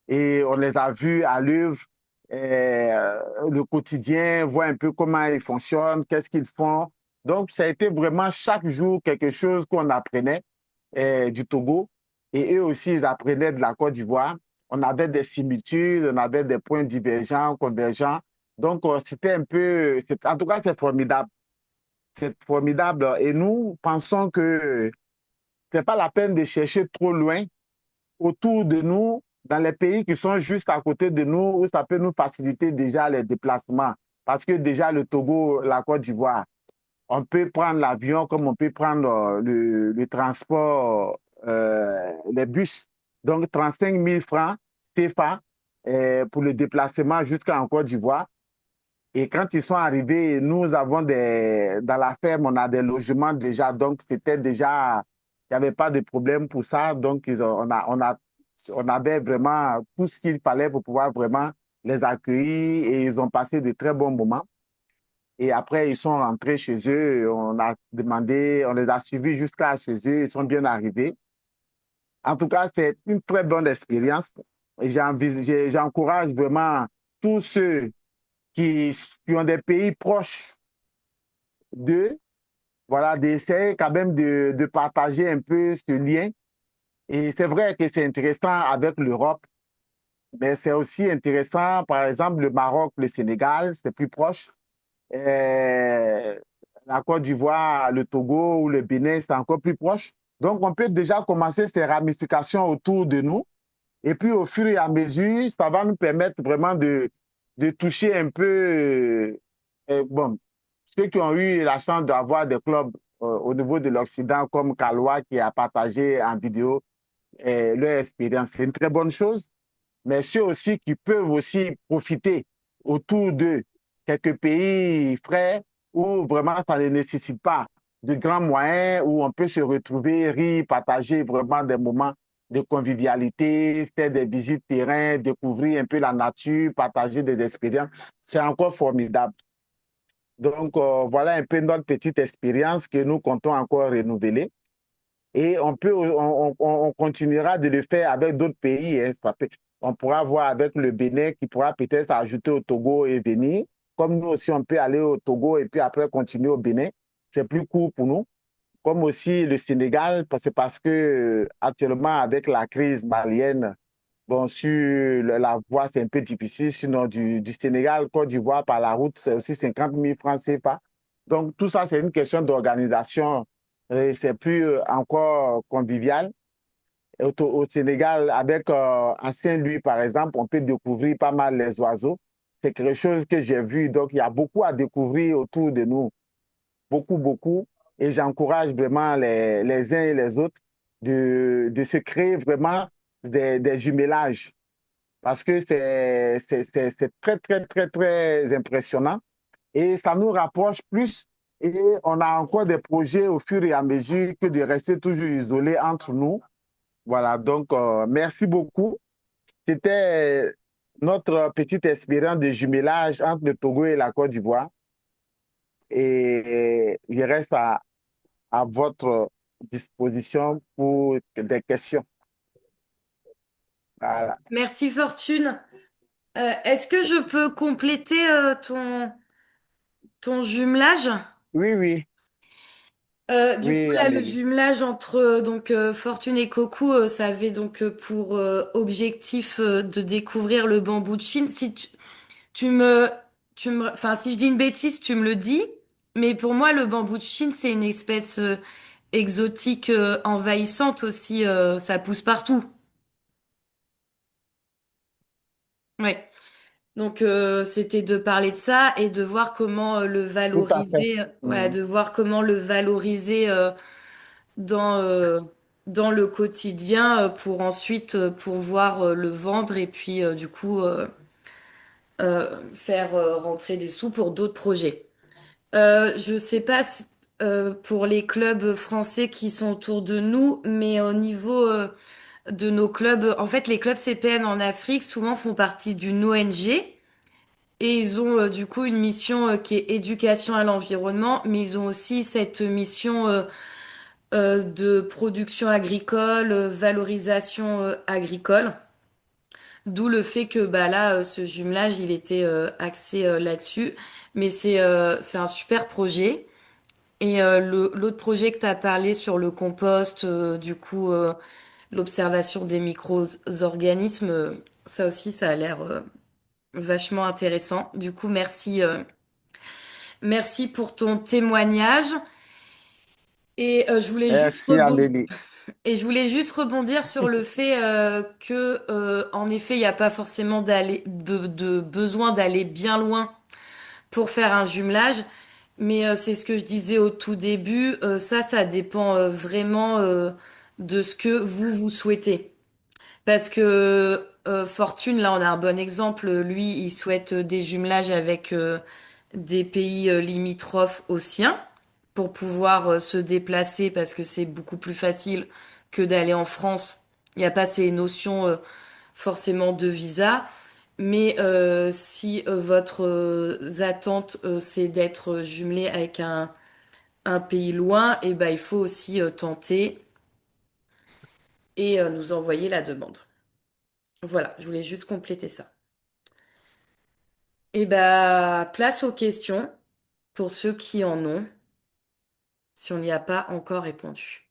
et on les a vus à l'œuvre, le quotidien, voir un peu comment ils fonctionnent, qu'est-ce qu'ils font. Donc, ça a été vraiment chaque jour quelque chose qu'on apprenait du Togo. Et eux aussi, ils apprenaient de la Côte d'Ivoire. On avait des similitudes, on avait des points divergents, convergents. Donc, c'était un peu, en tout cas, c'est formidable. C'est formidable. Et nous pensons que ce n'est pas la peine de chercher trop loin autour de nous, dans les pays qui sont juste à côté de nous, où ça peut nous faciliter déjà les déplacements. Parce que déjà, le Togo, la Côte d'Ivoire, on peut prendre l'avion comme on peut prendre le transport, les bus. Donc, 35 000 francs CFA pour le déplacement jusqu'en Côte d'Ivoire. Et quand ils sont arrivés, nous avons dans la ferme, on a des logements déjà. Donc, c'était déjà, il n'y avait pas de problème pour ça. Donc, on avait vraiment tout ce qu'il fallait pour pouvoir vraiment les accueillir et ils ont passé de très bons moments. Et après, ils sont rentrés chez eux. On a demandé, on les a suivis jusqu'à chez eux. Ils sont bien arrivés. En tout cas, c'est une très bonne expérience. Et j'encourage vraiment tous ceux qui ont des pays proches d'eux, voilà, d'essayer quand même de partager un peu ce lien. Et c'est vrai que c'est intéressant avec l'Europe, mais c'est aussi intéressant, par exemple, le Maroc, le Sénégal, c'est plus proche. Euh, la Côte d'Ivoire, le Togo ou le Bénin, c'est encore plus proche. Donc, on peut déjà commencer ces ramifications autour de nous. Et puis, au fur et à mesure, ça va nous permettre vraiment de toucher un peu, bon, ceux qui ont eu la chance d'avoir des clubs au niveau de l'Occident, comme Kaloa, qui a partagé en vidéo leur expérience. C'est une très bonne chose, mais ceux aussi qui peuvent aussi profiter autour de quelques pays frais où vraiment ça ne nécessite pas de grands moyens, où on peut se retrouver, rire, partager vraiment des moments de convivialité, faire des visites terrain, découvrir un peu la nature, partager des expériences. C'est encore formidable. Donc, voilà un peu notre petite expérience que nous comptons encore renouveler. Et on continuera de le faire avec d'autres pays. Hein. On pourra voir avec le Bénin qui pourra peut-être s'ajouter au Togo et venir. Comme nous aussi, on peut aller au Togo et puis après continuer au Bénin. C'est plus court pour nous. Comme aussi le Sénégal, c'est parce que actuellement, avec la crise malienne, bon, sur la voie, c'est un peu difficile. Sinon, du Sénégal, Côte d'Ivoire, par la route, c'est aussi 50 000 francs CFA. Donc, tout ça, c'est une question d'organisation. C'est plus encore convivial. Au Sénégal, avec à Saint-Louis, par exemple, on peut découvrir pas mal les oiseaux. C'est quelque chose que j'ai vu. Donc, il y a beaucoup à découvrir autour de nous. Beaucoup, beaucoup. Et j'encourage vraiment les uns et les autres de se créer vraiment des jumelages parce que c'est très, très, très, très impressionnant et ça nous rapproche plus et on a encore des projets au fur et à mesure que de rester toujours isolés entre nous. Voilà, donc merci beaucoup. C'était notre petite expérience de jumelage entre le Togo et la Côte d'Ivoire. et je reste à votre disposition pour des questions. Voilà. Merci Fortune. Est-ce que je peux compléter ton jumelage? Oui, oui, Du coup, oui, là, le Amélie. jumelage entre Fortune et Coco, ça avait donc pour objectif de découvrir le bambou de Chine. Si tu me, enfin, si je dis une bêtise, tu me le dis. Mais pour moi, le bambou de Chine, c'est une espèce exotique envahissante aussi. Ça pousse partout. Ouais. Donc c'était de parler de ça et de voir comment le Tout à fait. valoriser, ouais, Mhm. de voir comment le valoriser dans dans le quotidien pour ensuite pouvoir le vendre et puis du coup faire rentrer des sous pour d'autres projets. Je sais pas pour les clubs français qui sont autour de nous, mais au niveau de nos clubs, en fait les clubs CPN en Afrique souvent font partie d'une ONG. Et ils ont du coup une mission qui est éducation à l'environnement, mais ils ont aussi cette mission de production agricole, valorisation agricole. D'où le fait que bah là, ce jumelage, il était axé là-dessus. Mais c'est un super projet. Et l'autre projet que tu as parlé sur le compost, du coup, l'observation des micro-organismes, ça aussi, ça a l'air vachement intéressant. Du coup, merci pour ton témoignage. Et Merci, Amélie. je voulais juste rebondir sur le fait que, en effet, il n'y a pas forcément de besoin d'aller bien loin pour faire un jumelage. Mais c'est ce que je disais au tout début. Ça dépend vraiment de ce que vous souhaitez. Parce que Fortune, là, on a un bon exemple. Lui, il souhaite des jumelages avec des pays limitrophes aux siens pour pouvoir se déplacer parce que c'est beaucoup plus facile que d'aller en France. Il n'y a pas ces notions forcément de visa. Mais si votre attente c'est d'être jumelé avec un pays loin, et ben il faut aussi tenter et nous envoyer la demande. Voilà, je voulais juste compléter ça. Et ben place aux questions pour ceux qui en ont, si on n'y a pas encore répondu.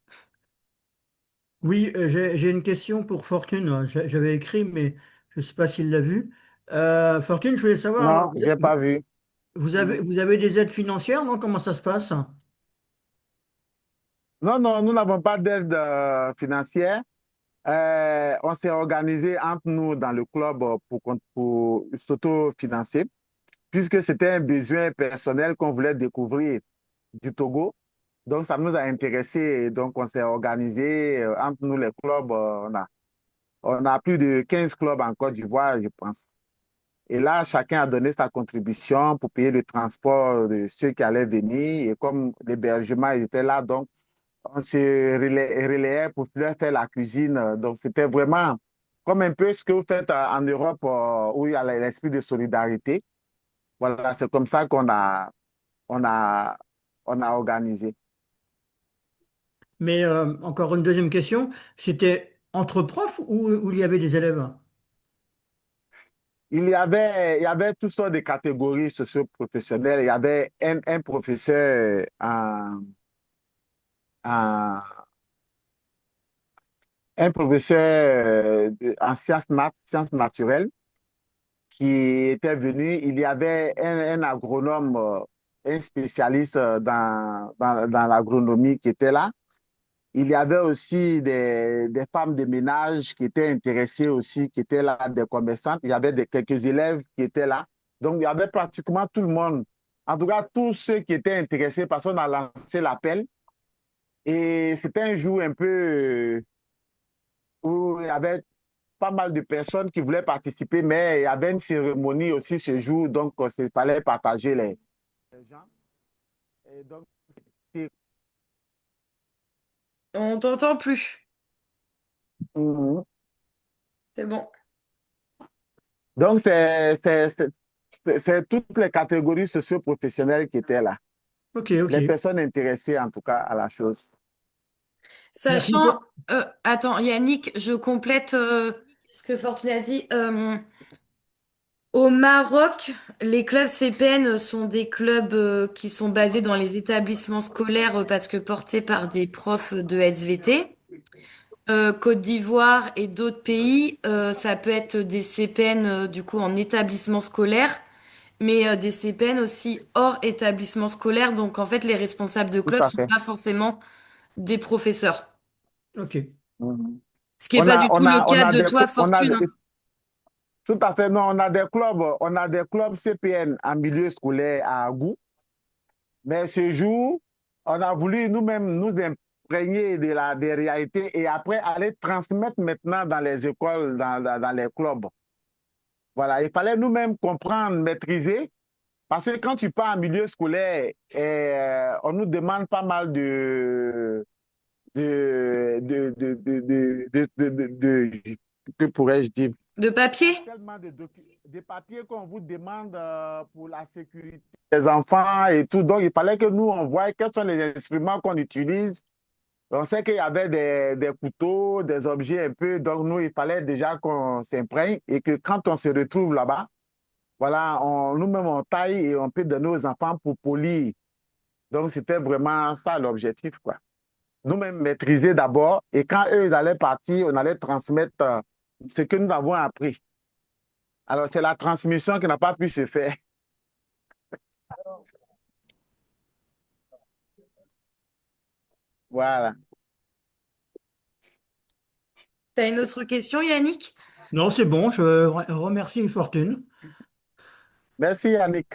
Oui, j'ai une question pour Fortune. J'avais écrit, mais je ne sais pas s'il l'a vu. Fortune, je voulais savoir, Non, j'ai pas vu. Mhm. vous avez des aides financières, non? Comment ça se passe? Non, non, nous n'avons pas d'aide financière. On s'est organisé entre nous dans le club pour s'auto-financer, puisque c'était un besoin personnel qu'on voulait découvrir du Togo. Donc, ça nous a intéressés. Donc, on s'est organisé entre nous, les clubs. On a plus de 15 clubs en Côte d'Ivoire, je pense. Et là, chacun a donné sa contribution pour payer le transport de ceux qui allaient venir. Et comme l'hébergement était là, donc, on se relayait pour leur faire la cuisine. Donc, c'était vraiment comme un peu ce que vous faites en Europe où il y a l'esprit de solidarité. Voilà, c'est comme ça on a, on a organisé. Mais encore une deuxième question, c'était entre profs ou il y avait des élèves? Il y avait toutes sortes de catégories socio-professionnelles. Il y avait un professeur en, un professeur en sciences naturelles qui était venu. Il y avait un agronome, un spécialiste dans l'agronomie qui était là. Il y avait aussi des femmes de ménage qui étaient intéressées aussi, qui étaient là, des commerçantes. Il y avait quelques élèves qui étaient là. Donc, il y avait pratiquement tout le monde. En tout cas, tous ceux qui étaient intéressés, parce qu'on a lancé l'appel. Et c'était un jour un peu où il y avait pas mal de personnes qui voulaient participer, mais il y avait une cérémonie aussi ce jour, donc il fallait partager les gens. Et donc, On t'entend plus. mhm. C'est bon. Donc, c'est toutes les catégories socio-professionnelles qui étaient là. Ok, ok. Les personnes intéressées en tout cas à la chose. Merci. Sachant, attends, Yannick, je complète ce que Fortune a dit. Au Maroc, les clubs CPN sont des clubs qui sont basés dans les établissements scolaires parce que portés par des profs de SVT. Côte d'Ivoire et d'autres pays, ça peut être des CPN du coup en établissement scolaire, mais des CPN aussi hors établissement scolaire. Donc en fait, les responsables de Tout clubs à sont fait. pas forcément des professeurs. Ok. Mhm. Ce qui n'est pas du tout le On cas a de des, toi, on a Fortune, hein. tout à fait, non, on a des clubs CPN en milieu scolaire à Agou, mais ce jour, on a voulu nous-mêmes nous imprégner des réalités et après aller transmettre maintenant dans les écoles, dans les clubs. Voilà, il fallait nous-mêmes comprendre, maîtriser, parce que quand tu pars en milieu scolaire, on nous demande pas mal que pourrais-je dire? De Il y papier? a tellement de papiers qu'on vous demande pour la sécurité des enfants et tout. Donc, il fallait que nous, on voie quels sont les instruments qu'on utilise. On sait qu'il y avait des couteaux, des objets un peu. Donc, nous, il fallait déjà qu'on s'imprègne et que quand on se retrouve là-bas, voilà, nous-mêmes, on taille et on peut donner aux enfants pour polir. Donc, c'était vraiment ça l'objectif, quoi. Nous-mêmes maîtriser d'abord et quand eux, ils allaient partir, on allait transmettre ce que nous avons appris. Alors, c'est la transmission qui n'a pas pu se faire. Voilà. T'as une autre question, Yannick? Non, c'est bon, je remercie Fortune. Merci, Yannick.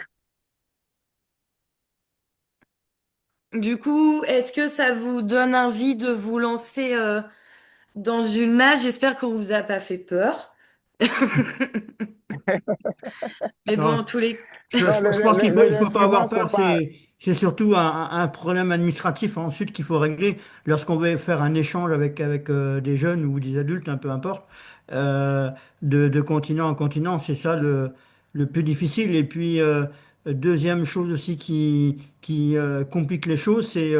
Du coup, est-ce que ça vous donne envie de vous lancer dans une nage? J'espère qu'on vous a pas fait peur. Mais bon, en Non, tous les... Non, je pense les il faut pas instruments avoir sont peur. pas. C'est surtout un problème administratif ensuite qu'il faut régler lorsqu'on veut faire un échange avec des jeunes ou des adultes, peu importe, euh, de continent en continent. C'est ça le plus difficile. Et puis, deuxième chose aussi qui complique les choses, c'est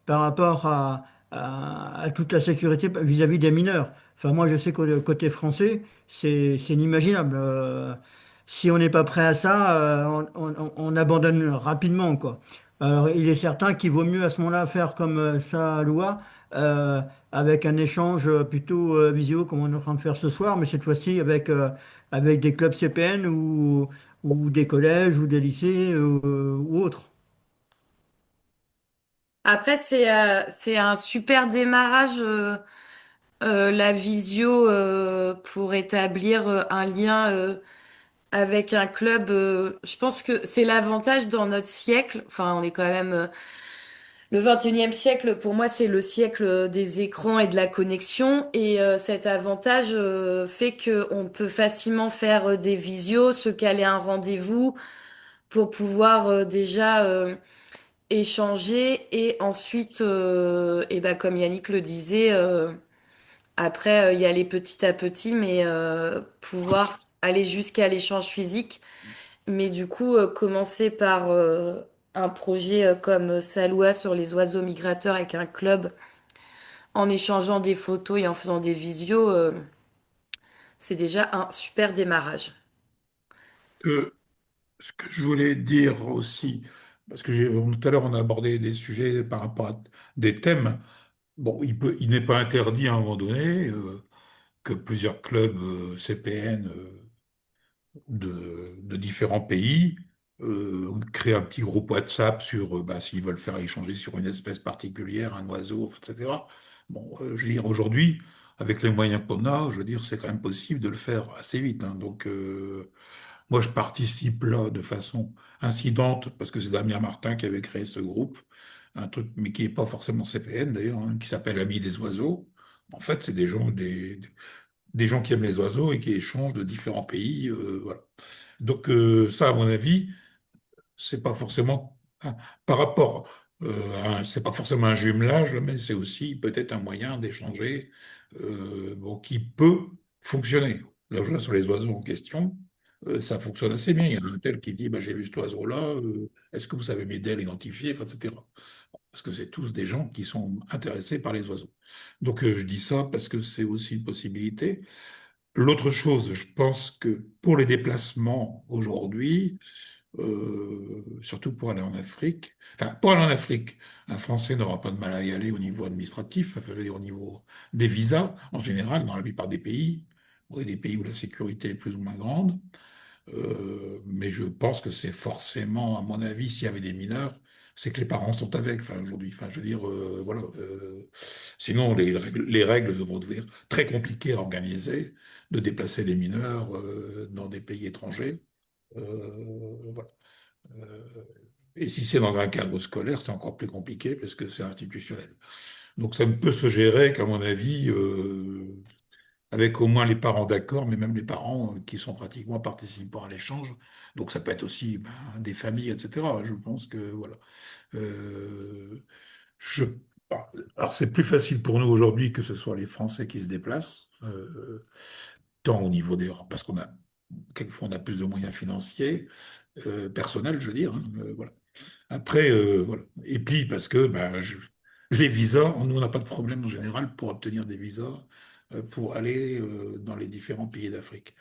par rapport à toute la sécurité vis-à-vis des mineurs. Enfin, moi, je sais que côté français, c'est inimaginable. Si on n'est pas prêt à ça, on abandonne rapidement, quoi. Alors, il est certain qu'il vaut mieux à ce moment-là faire comme ça, loi, euh, avec un échange plutôt visio, comme on est en train de faire ce soir, mais cette fois-ci avec des clubs CPN ou des collèges ou des lycées ou autres. Après, c'est un super démarrage, la visio, pour établir un lien avec un club. Je pense que c'est l'avantage dans notre siècle. Enfin, on est quand même le 21e siècle. Pour moi, c'est le siècle des écrans et de la connexion. Et cet avantage fait que on peut facilement faire des visios, se caler un rendez-vous pour pouvoir déjà échanger et ensuite, et ben comme Yannick le disait, après y aller petit à petit, mais pouvoir aller jusqu'à l'échange physique. Mais du coup, commencer par un projet comme Saloua sur les oiseaux migrateurs avec un club, en échangeant des photos et en faisant des visios, c'est déjà un super démarrage. Euh, Ce que je voulais dire aussi, parce que tout à l'heure on a abordé des sujets par rapport à des thèmes. Bon, il n'est pas interdit à un moment donné que plusieurs clubs CPN de différents pays créent un petit groupe WhatsApp sur bah, s'ils veulent faire échanger sur une espèce particulière, un oiseau, etc. Bon, je veux dire, aujourd'hui, avec les moyens qu'on a, je veux dire, c'est quand même possible de le faire assez vite, hein. Donc, moi, je participe là de façon incidente, parce que c'est Damien Martin qui avait créé ce groupe, un truc, mais qui n'est pas forcément CPN d'ailleurs, hein, qui s'appelle Amis des oiseaux. En fait, c'est des gens qui aiment les oiseaux et qui échangent de différents pays, voilà. Donc ça, à mon avis, c'est pas forcément par rapport c'est pas forcément un jumelage, mais c'est aussi peut-être un moyen d'échanger bon, qui peut fonctionner. Là, je vois sur les oiseaux en question. ça fonctionne assez bien. Il y a un tel qui dit, bah, j'ai vu cet oiseau-là, est-ce que vous savez m'aider à l'identifier, enfin, etc. Parce que c'est tous des gens qui sont intéressés par les oiseaux. Donc je dis ça parce que c'est aussi une possibilité. L'autre chose, je pense que pour les déplacements aujourd'hui, surtout pour aller en Afrique, enfin pour aller en Afrique, un Français n'aura pas de mal à y aller au niveau administratif, enfin, je veux dire, au niveau des visas, en général, dans la plupart des pays, oui, des pays où la sécurité est plus ou moins grande. Mais je pense que c'est forcément, à mon avis, s'il y avait des mineurs, c'est que les parents sont avec, enfin, aujourd'hui. Enfin, je veux dire, voilà. Sinon, les règles vont devenir très compliquées à organiser, de déplacer des mineurs dans des pays étrangers. Voilà. Euh, et si c'est dans un cadre scolaire, c'est encore plus compliqué parce que c'est institutionnel. Donc ça ne peut se gérer qu'à mon avis, avec au moins les parents d'accord, mais même les parents qui sont pratiquement participants à l'échange. Donc ça peut être aussi ben, des familles, etc. Je pense que voilà. Euh, je, alors c'est plus facile pour nous aujourd'hui que ce soit les Français qui se déplacent, tant au niveau des, parce qu'on a quelquefois on a plus de moyens financiers, personnels, je veux dire, hein, voilà. Après, voilà. Et puis, parce que ben, les visas, nous, on n'a pas de problème en général pour obtenir des visas pour aller dans les différents pays d'Afrique.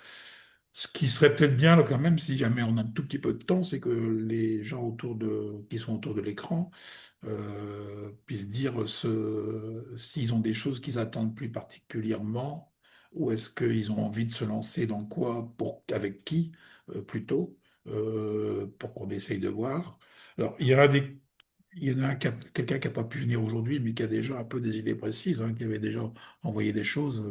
Ce qui serait peut-être bien, là, quand même, si jamais on a un tout petit peu de temps, c'est que les gens qui sont autour de l'écran puissent dire s'ils ont des choses qu'ils attendent plus particulièrement, ou est-ce qu'ils ont envie de se lancer dans quoi, avec qui, plutôt, pour qu'on essaye de voir. Alors, il y en a quelqu'un qui n'a pas pu venir aujourd'hui, mais qui a déjà un peu des idées précises, hein, qui avait déjà envoyé des choses,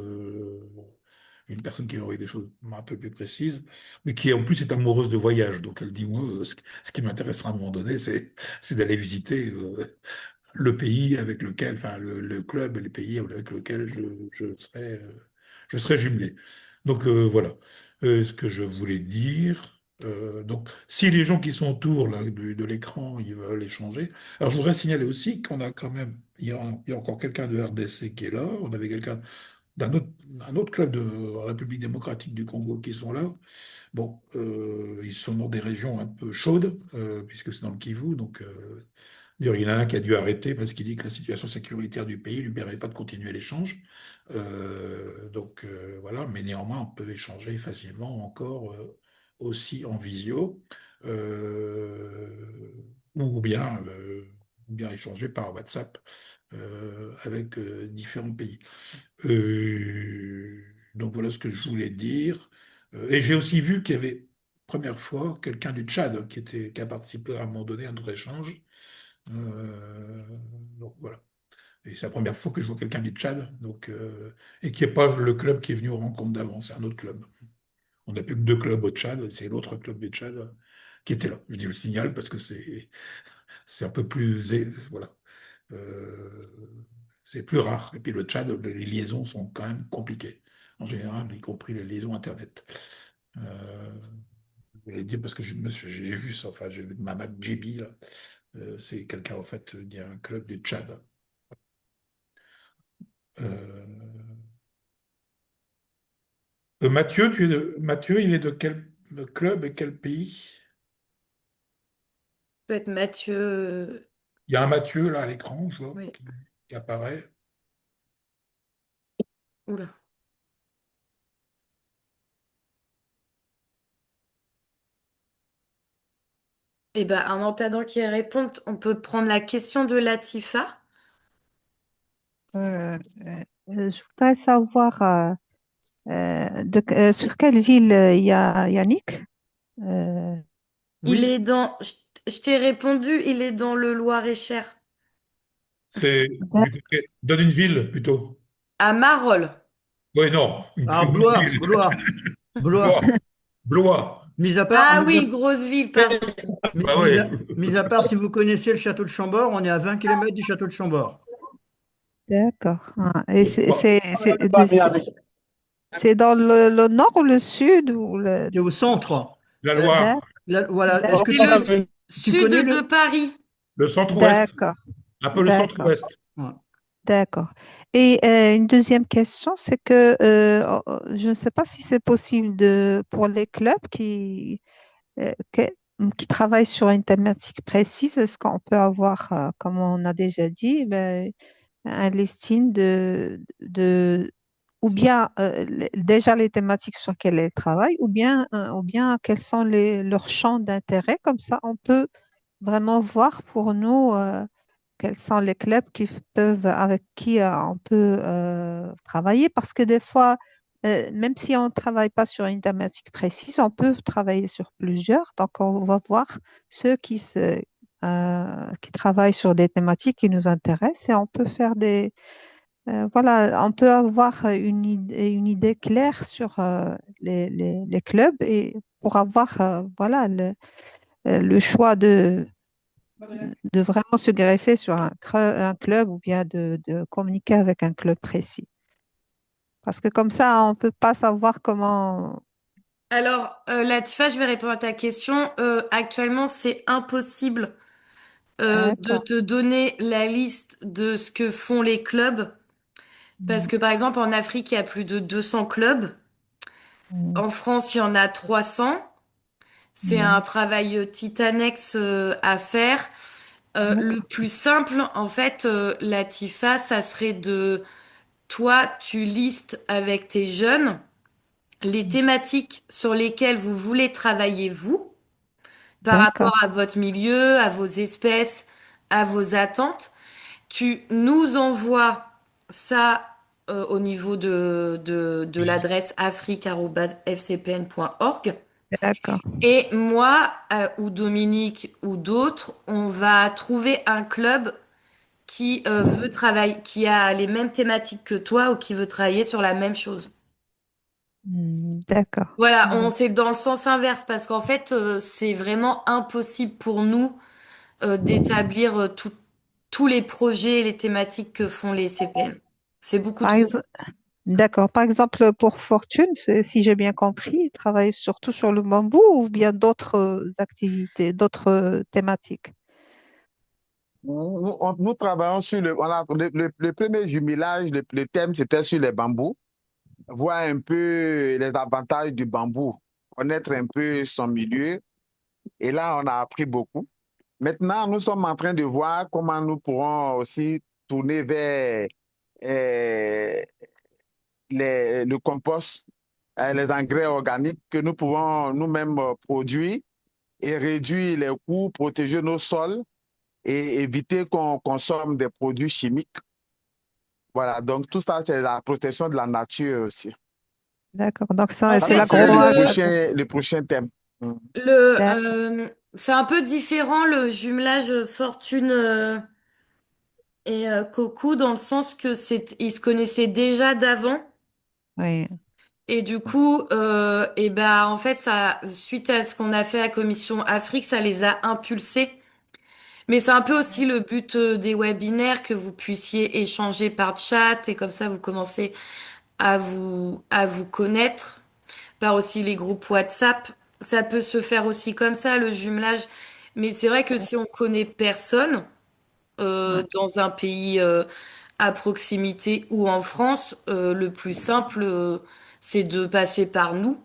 une personne qui a envoyé des choses un peu plus précises, mais qui en plus est amoureuse de voyage. Donc elle dit, moi, ce qui m'intéressera à un moment donné, c'est d'aller visiter le pays avec lequel, enfin le club et les pays avec lesquels je serai jumelé. Donc voilà. Ce que je voulais dire. Donc, si les gens qui sont autour là, de l'écran, ils veulent échanger. Alors, je voudrais signaler aussi qu'on a quand même, il y a encore quelqu'un de RDC qui est là. On avait quelqu'un un autre club de République démocratique du Congo qui sont là. Bon, ils sont dans des régions un peu chaudes, puisque c'est dans le Kivu, donc d'ailleurs, il y en a un qui a dû arrêter parce qu'il dit que la situation sécuritaire du pays ne lui permet pas de continuer l'échange. Donc voilà, mais néanmoins, on peut échanger facilement encore aussi en visio ou bien échanger par WhatsApp avec différents pays. Donc voilà ce que je voulais dire. Et j'ai aussi vu qu'il y avait, première fois, quelqu'un du Tchad qui a participé à un moment donné à notre échange. Euh, donc voilà. Et c'est la première fois que je vois quelqu'un du Tchad, donc, et qui n'est pas le club qui est venu aux rencontres d'avant, c'est un autre club. On n'a plus que deux clubs au Tchad, c'est l'autre club du Tchad qui était là. Je dis le signal parce que c'est un peu plus, voilà. Euh, c'est plus rare. Et puis le Tchad, les liaisons sont quand même compliquées, en général, y compris les liaisons Internet. Euh, je voulais dire parce que j'ai vu ça, enfin, j'ai vu Mamad Djibi, là. C'est quelqu'un, en fait, il y a un club du Tchad. Euh, Mathieu, Mathieu, il est de quel club et quel pays? Peut être Mathieu. Il y a un Mathieu là à l'écran, je vois, Oui. qui apparaît. Oula. Eh ben, en attendant qu'il réponde, on peut prendre la question de Latifa. Euh, je voudrais savoir sur quelle ville il y a Yannick. Euh, Il Oui, est dans. Je t'ai répondu, il est dans le Loir-et-Cher, C'est donne une ville plutôt. à Marolles. Oui, non, une à plus grande Blois, ville. Blois, Blois. Blois. Blois. Mis à part, Ah oui, grosse ville, pardon. mi- Bah mis oui. à- mis à part si vous connaissez le château de Chambord, on est à 20 kilomètres du château de Chambord. d'accord. Ah, et Miami. c'est dans le nord ou le sud ou le... C'est au centre. La Euh, Loire. voilà. Est-ce que C'est tu, le co- tu sud connais de le... Paris. Le centre-ouest. D'accord, Un peu le d'accord, centre-ouest. Ouais. D'accord. Et une deuxième question, c'est que je ne sais pas si c'est possible pour les clubs qui travaillent sur une thématique précise, est-ce qu'on peut avoir, comme on a déjà dit, ben, un listing ou bien déjà les thématiques sur lesquelles elles travaillent, ou bien quels sont leurs champs d'intérêt. Comme ça, on peut vraiment voir pour nous quels sont les clubs avec qui on peut travailler. Parce que des fois, même si on ne travaille pas sur une thématique précise, on peut travailler sur plusieurs. Donc, on va voir ceux qui travaillent sur des thématiques qui nous intéressent et on peut faire voilà, on peut avoir une idée claire sur les clubs et pour avoir voilà, le choix de vraiment se greffer sur un club ou bien de communiquer avec un club précis. Parce que comme ça, on ne peut pas savoir comment. Alors, Latifa, je vais répondre à ta question. Actuellement, c'est impossible de D'accord. te donner la liste de ce que font les clubs. Parce Mm, que, par exemple, en Afrique, il y a plus de 200 clubs. mm, En France, il y en a 300. C'est un mm. travail titanex à faire. Le D'accord. plus simple, en fait, Latifa, ça serait toi, tu listes avec tes jeunes les thématiques sur lesquelles vous voulez travailler, vous, par D'accord. rapport à votre milieu, à vos espèces, à vos attentes. Tu nous envoies ça au niveau de Oui. l'adresse afrique@fcpn.org. D'accord. Et moi, ou Dominique, ou d'autres, on va trouver un club qui veut travailler, qui a les mêmes thématiques que toi ou qui veut travailler sur la même chose. D'accord. Voilà, Mm. c'est dans le sens inverse parce qu'en fait, c'est vraiment impossible pour nous d'établir tous les projets et les thématiques que font les CPN. C'est beaucoup Par trop. ex- D'accord. Par exemple, pour Fortune, si j'ai bien compris, il travaille surtout sur le bambou ou bien d'autres activités, d'autres thématiques. Nous travaillons sur le premier jumelage, le thème c'était sur les bambous, voir un peu les avantages du bambou, connaître un peu son milieu. Et là, on a appris beaucoup. Maintenant, nous sommes en train de voir comment nous pourrons aussi tourner vers euh, le compost, les engrais organiques que nous pouvons nous-mêmes produire et réduire les coûts, protéger nos sols et éviter qu'on consomme des produits chimiques. Voilà, donc tout ça, c'est la protection de la nature aussi. D'accord. Donc, En ça, c'est fait, Ça serait l'agro. le prochain thème. Mm. D'accord. c'est un peu différent le jumelage Fortune et Coco dans le sens que ils se connaissaient déjà d'avant. Oui. Et du coup, et ben en fait, ça, suite à ce qu'on a fait à la Commission Afrique, ça les a impulsés. Mais c'est un peu aussi le but des webinaires que vous puissiez échanger par chat et comme ça vous commencez à vous connaître par aussi les groupes WhatsApp. Ça peut se faire aussi comme ça, le jumelage. Mais c'est vrai que si on connaît personne Ouais. dans un pays à proximité ou en France, le plus simple, c'est de passer par nous,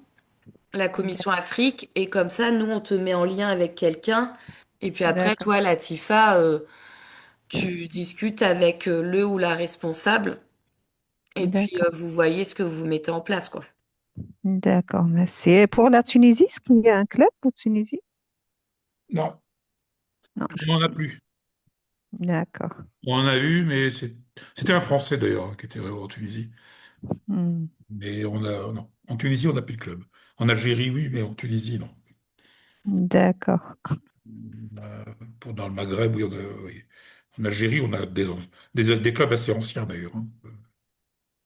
la Commission Afrique, et comme ça, nous, on te met en lien avec quelqu'un. Et puis après, D'accord. toi, Latifa, tu discutes avec le ou la responsable, et puis D'accord. vous voyez ce que vous mettez en place, quoi. D'accord. Merci. Et pour la Tunisie, est-ce qu'il y a un club pour Tunisie? Non, Non. on n'en a plus. D'accord. On en a eu, mais c'était un Français d'ailleurs qui était en Tunisie. Hmm. Mais non. En Tunisie, on n'a plus de club. En Algérie, oui, mais en Tunisie, non. D'accord. Euh, dans le Maghreb, oui, oui. En Algérie, on a des clubs assez anciens d'ailleurs, hein,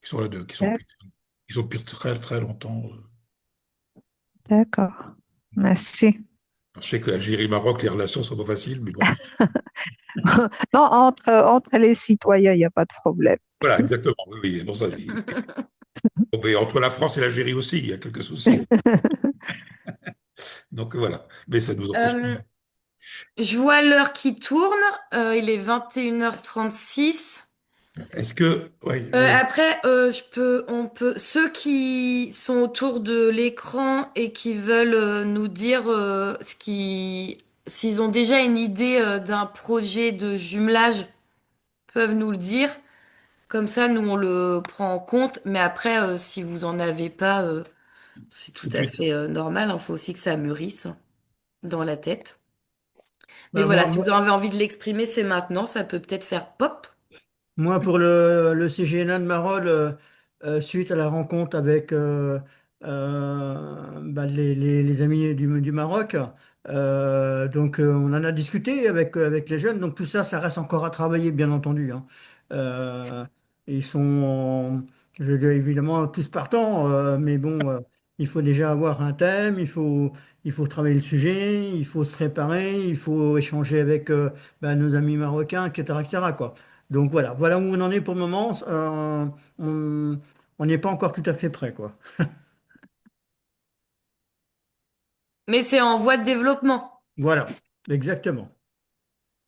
qui sont là, D'ac- qui sont depuis très très longtemps. D'accord. Merci. Je sais qu'Algérie-Maroc, les relations sont pas faciles, mais bon. Non, entre les citoyens, il n'y a pas de problème. Voilà, exactement. Oui, oui, c'est pour ça que je dis. Bon, mais entre la France et l'Algérie aussi, il y a quelques soucis. Donc voilà. Mais ça ne nous empêche pas. Euh, je vois l'heure qui tourne, il est 21h36. Est-ce que, oui, Après, ceux qui sont autour de l'écran et qui veulent nous dire s'ils ont déjà une idée d'un projet de jumelage, peuvent nous le dire. Comme ça, nous, on le prend en compte. Mais après, si vous en avez pas, c'est tout tout de à suite. fait normal. Il faut aussi que ça mûrisse dans la tête. Mais Ben, voilà, si vous avez envie de l'exprimer, c'est maintenant. Ça peut peut-être faire pop. moi, pour le CGNA de Marolles, suite à la rencontre avec bah, les amis du Maroc, donc on en a discuté avec les jeunes. Donc tout ça, ça reste encore à travailler, bien entendu, hein. Euh, Ils sont je veux dire, évidemment tous partants, mais bon, il faut déjà avoir un thème, il faut travailler le sujet, il faut se préparer, il faut échanger avec bah, nos amis marocains, etc., etc., quoi. Donc voilà, voilà où on en est pour le moment. On on n'est pas encore tout à fait prêt, quoi. Mais c'est en voie de développement. Voilà, exactement.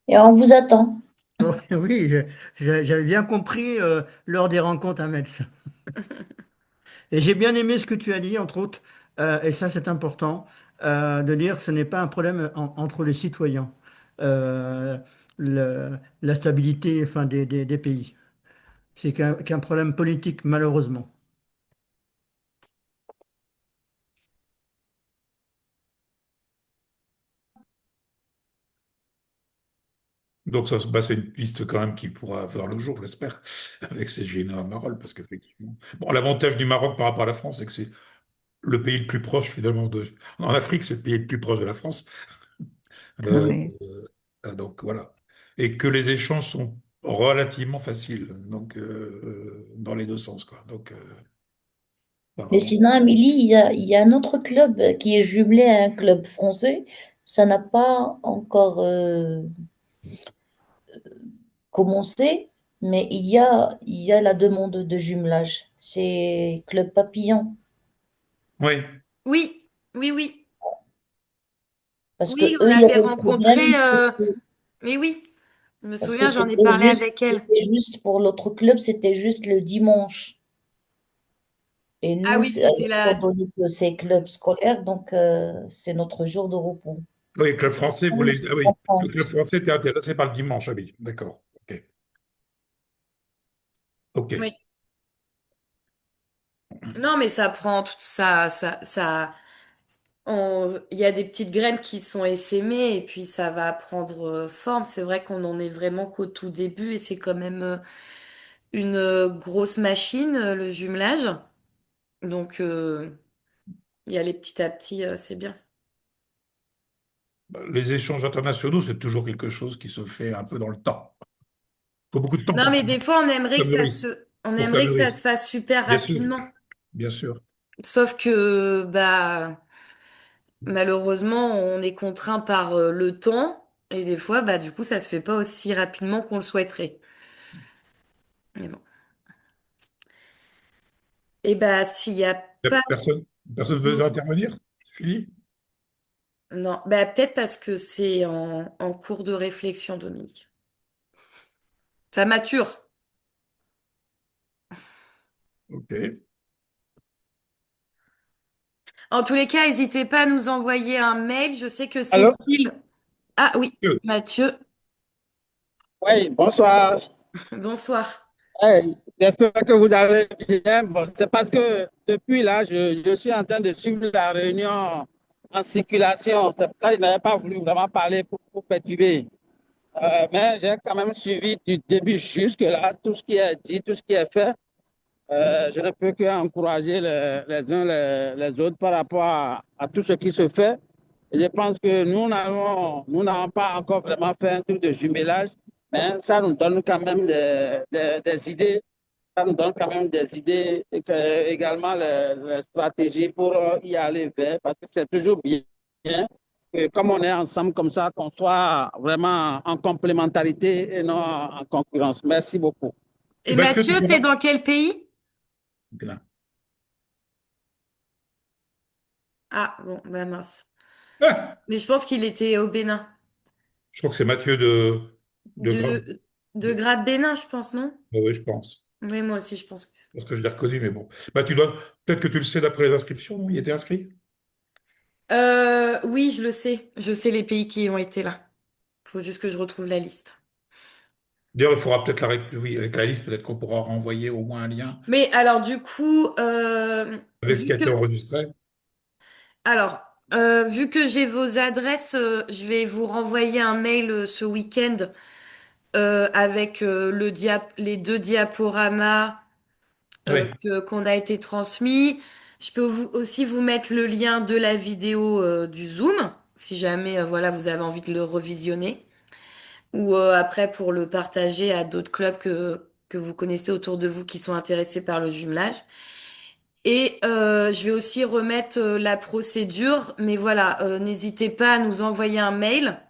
Et on vous attend. Oh, oui, j'avais bien compris lors des rencontres à Metz. Et j'ai bien aimé ce que tu as dit, entre autres, et ça c'est important, de dire que ce n'est pas un problème entre les citoyens, euh, la stabilité enfin, des pays. C'est qu'un problème politique, malheureusement. Donc ça, bah, c'est une piste quand même qui pourra voir le jour, j'espère, avec ces GNA à Marolles, parce qu'effectivement. Bon, l'avantage du Maroc par rapport à la France, c'est que c'est le pays le plus proche finalement En Afrique, c'est le pays le plus proche de la France. Euh, Oui. donc voilà. Et que les échanges sont relativement faciles, donc dans les deux sens, quoi. Donc Mais apparemment. sinon, Amélie, il y a un autre club qui est jumelé à un club français. Ça n'a pas encore commencé, mais il y a la demande de jumelage. C'est Club Papillon. Oui, Oui, oui, oui. Parce que Oui, on eux, il y l'avait avait le problème, rencontré. Mais oui, je me parce que souviens, j'en ai parlé avec elle. c'était juste pour l'autre club, c'était juste le dimanche. Et Ah nous, oui, c'était étant la. donné que c'est club scolaire, donc c'est notre jour de repos. oui, le club Et c'est français ça, voulait. je Ah oui, le comprends. club français était intéressé par le dimanche, ah oui, d'accord. Ok. Ok. Oui. Non, mais ça prend tout ça. Il y a des petites graines qui sont essaimées et puis ça va prendre forme. C'est vrai qu'on en est vraiment qu'au tout début et c'est quand même une grosse machine, le jumelage. Donc, y aller petit à petit, c'est bien. Les échanges internationaux, c'est toujours quelque chose qui se fait un peu dans le temps. Il faut beaucoup de temps Non, pour mais des fois, que ça mûrisse. on Pour que ça aimerait que ça se mûrisse. fasse super Bien sûr, rapidement. bien sûr. Sauf que, bah, malheureusement, on est contraint par le temps et des fois, bah, du coup, ça se fait pas aussi rapidement qu'on le souhaiterait. Mais bon. Et bah, s'il y a pas Personne, personne veut d'autres, intervenir? C'est fini? non, bah, peut-être parce que c'est en cours de réflexion, Dominique. Ça mature. Ok. En tous les cas, n'hésitez pas à nous envoyer un mail. Je sais que c'est Allô? pile. Ah oui, Mathieu, Oui, bonsoir. bonsoir. Hey, j'espère que vous allez bien. Bon, c'est parce que depuis là, je suis en train de suivre la réunion en circulation. C'est pour ça que je n'avais pas voulu vraiment parler pour perturber. Mais j'ai quand même suivi du début jusque-là tout ce qui est dit, tout ce qui est fait. Je ne peux qu'encourager les uns les autres par rapport à tout ce qui se fait. Et je pense que nous n'avons pas encore vraiment fait un truc de jumelage, mais ça nous donne quand même des idées. Ça nous donne quand même des idées et également les stratégies pour y aller vers, parce que c'est toujours bien que comme on est ensemble comme ça, qu'on soit vraiment en complémentarité et non en concurrence. Merci beaucoup. Et Et Mathieu, Mathieu, t'es dans quel pays? Bien. Ah, bon, bah mince. Ah, Mais je pense qu'il était au Bénin. je crois que c'est Mathieu de Du, Grenoble. De grade Bénin, je pense, non? Oui, je pense. Oui, moi aussi, je pense que c'est. Parce que je l'ai reconnu, mais bon. Bah, tu dois, peut-être que tu le sais d'après les inscriptions, non? Il était inscrit? Oui, je le sais. Je sais les pays qui ont été là. Faut juste que je retrouve la liste. D'ailleurs, il faudra peut-être oui, avec la liste, peut-être qu'on pourra renvoyer au moins un lien Mais alors, du coup, avec ce qui a été enregistré. vu que j'ai vos adresses, je vais vous renvoyer un mail ce week-end avec les deux diaporamas Oui, qu'on a été transmis. Je peux aussi vous mettre le lien de la vidéo du Zoom, si jamais voilà, vous avez envie de le revisionner. Ou après pour le partager à d'autres clubs que vous connaissez autour de vous qui sont intéressés par le jumelage. Et je vais aussi remettre la procédure, mais voilà, n'hésitez pas à nous envoyer un mail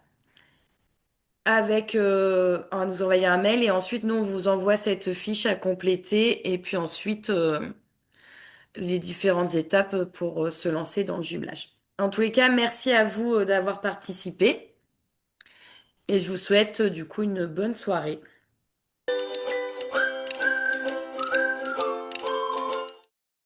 à nous envoyer un mail et ensuite nous on vous envoie cette fiche à compléter et puis ensuite les différentes étapes pour se lancer dans le jumelage. En tous les cas, merci à vous d'avoir participé et je vous souhaite du coup une bonne soirée.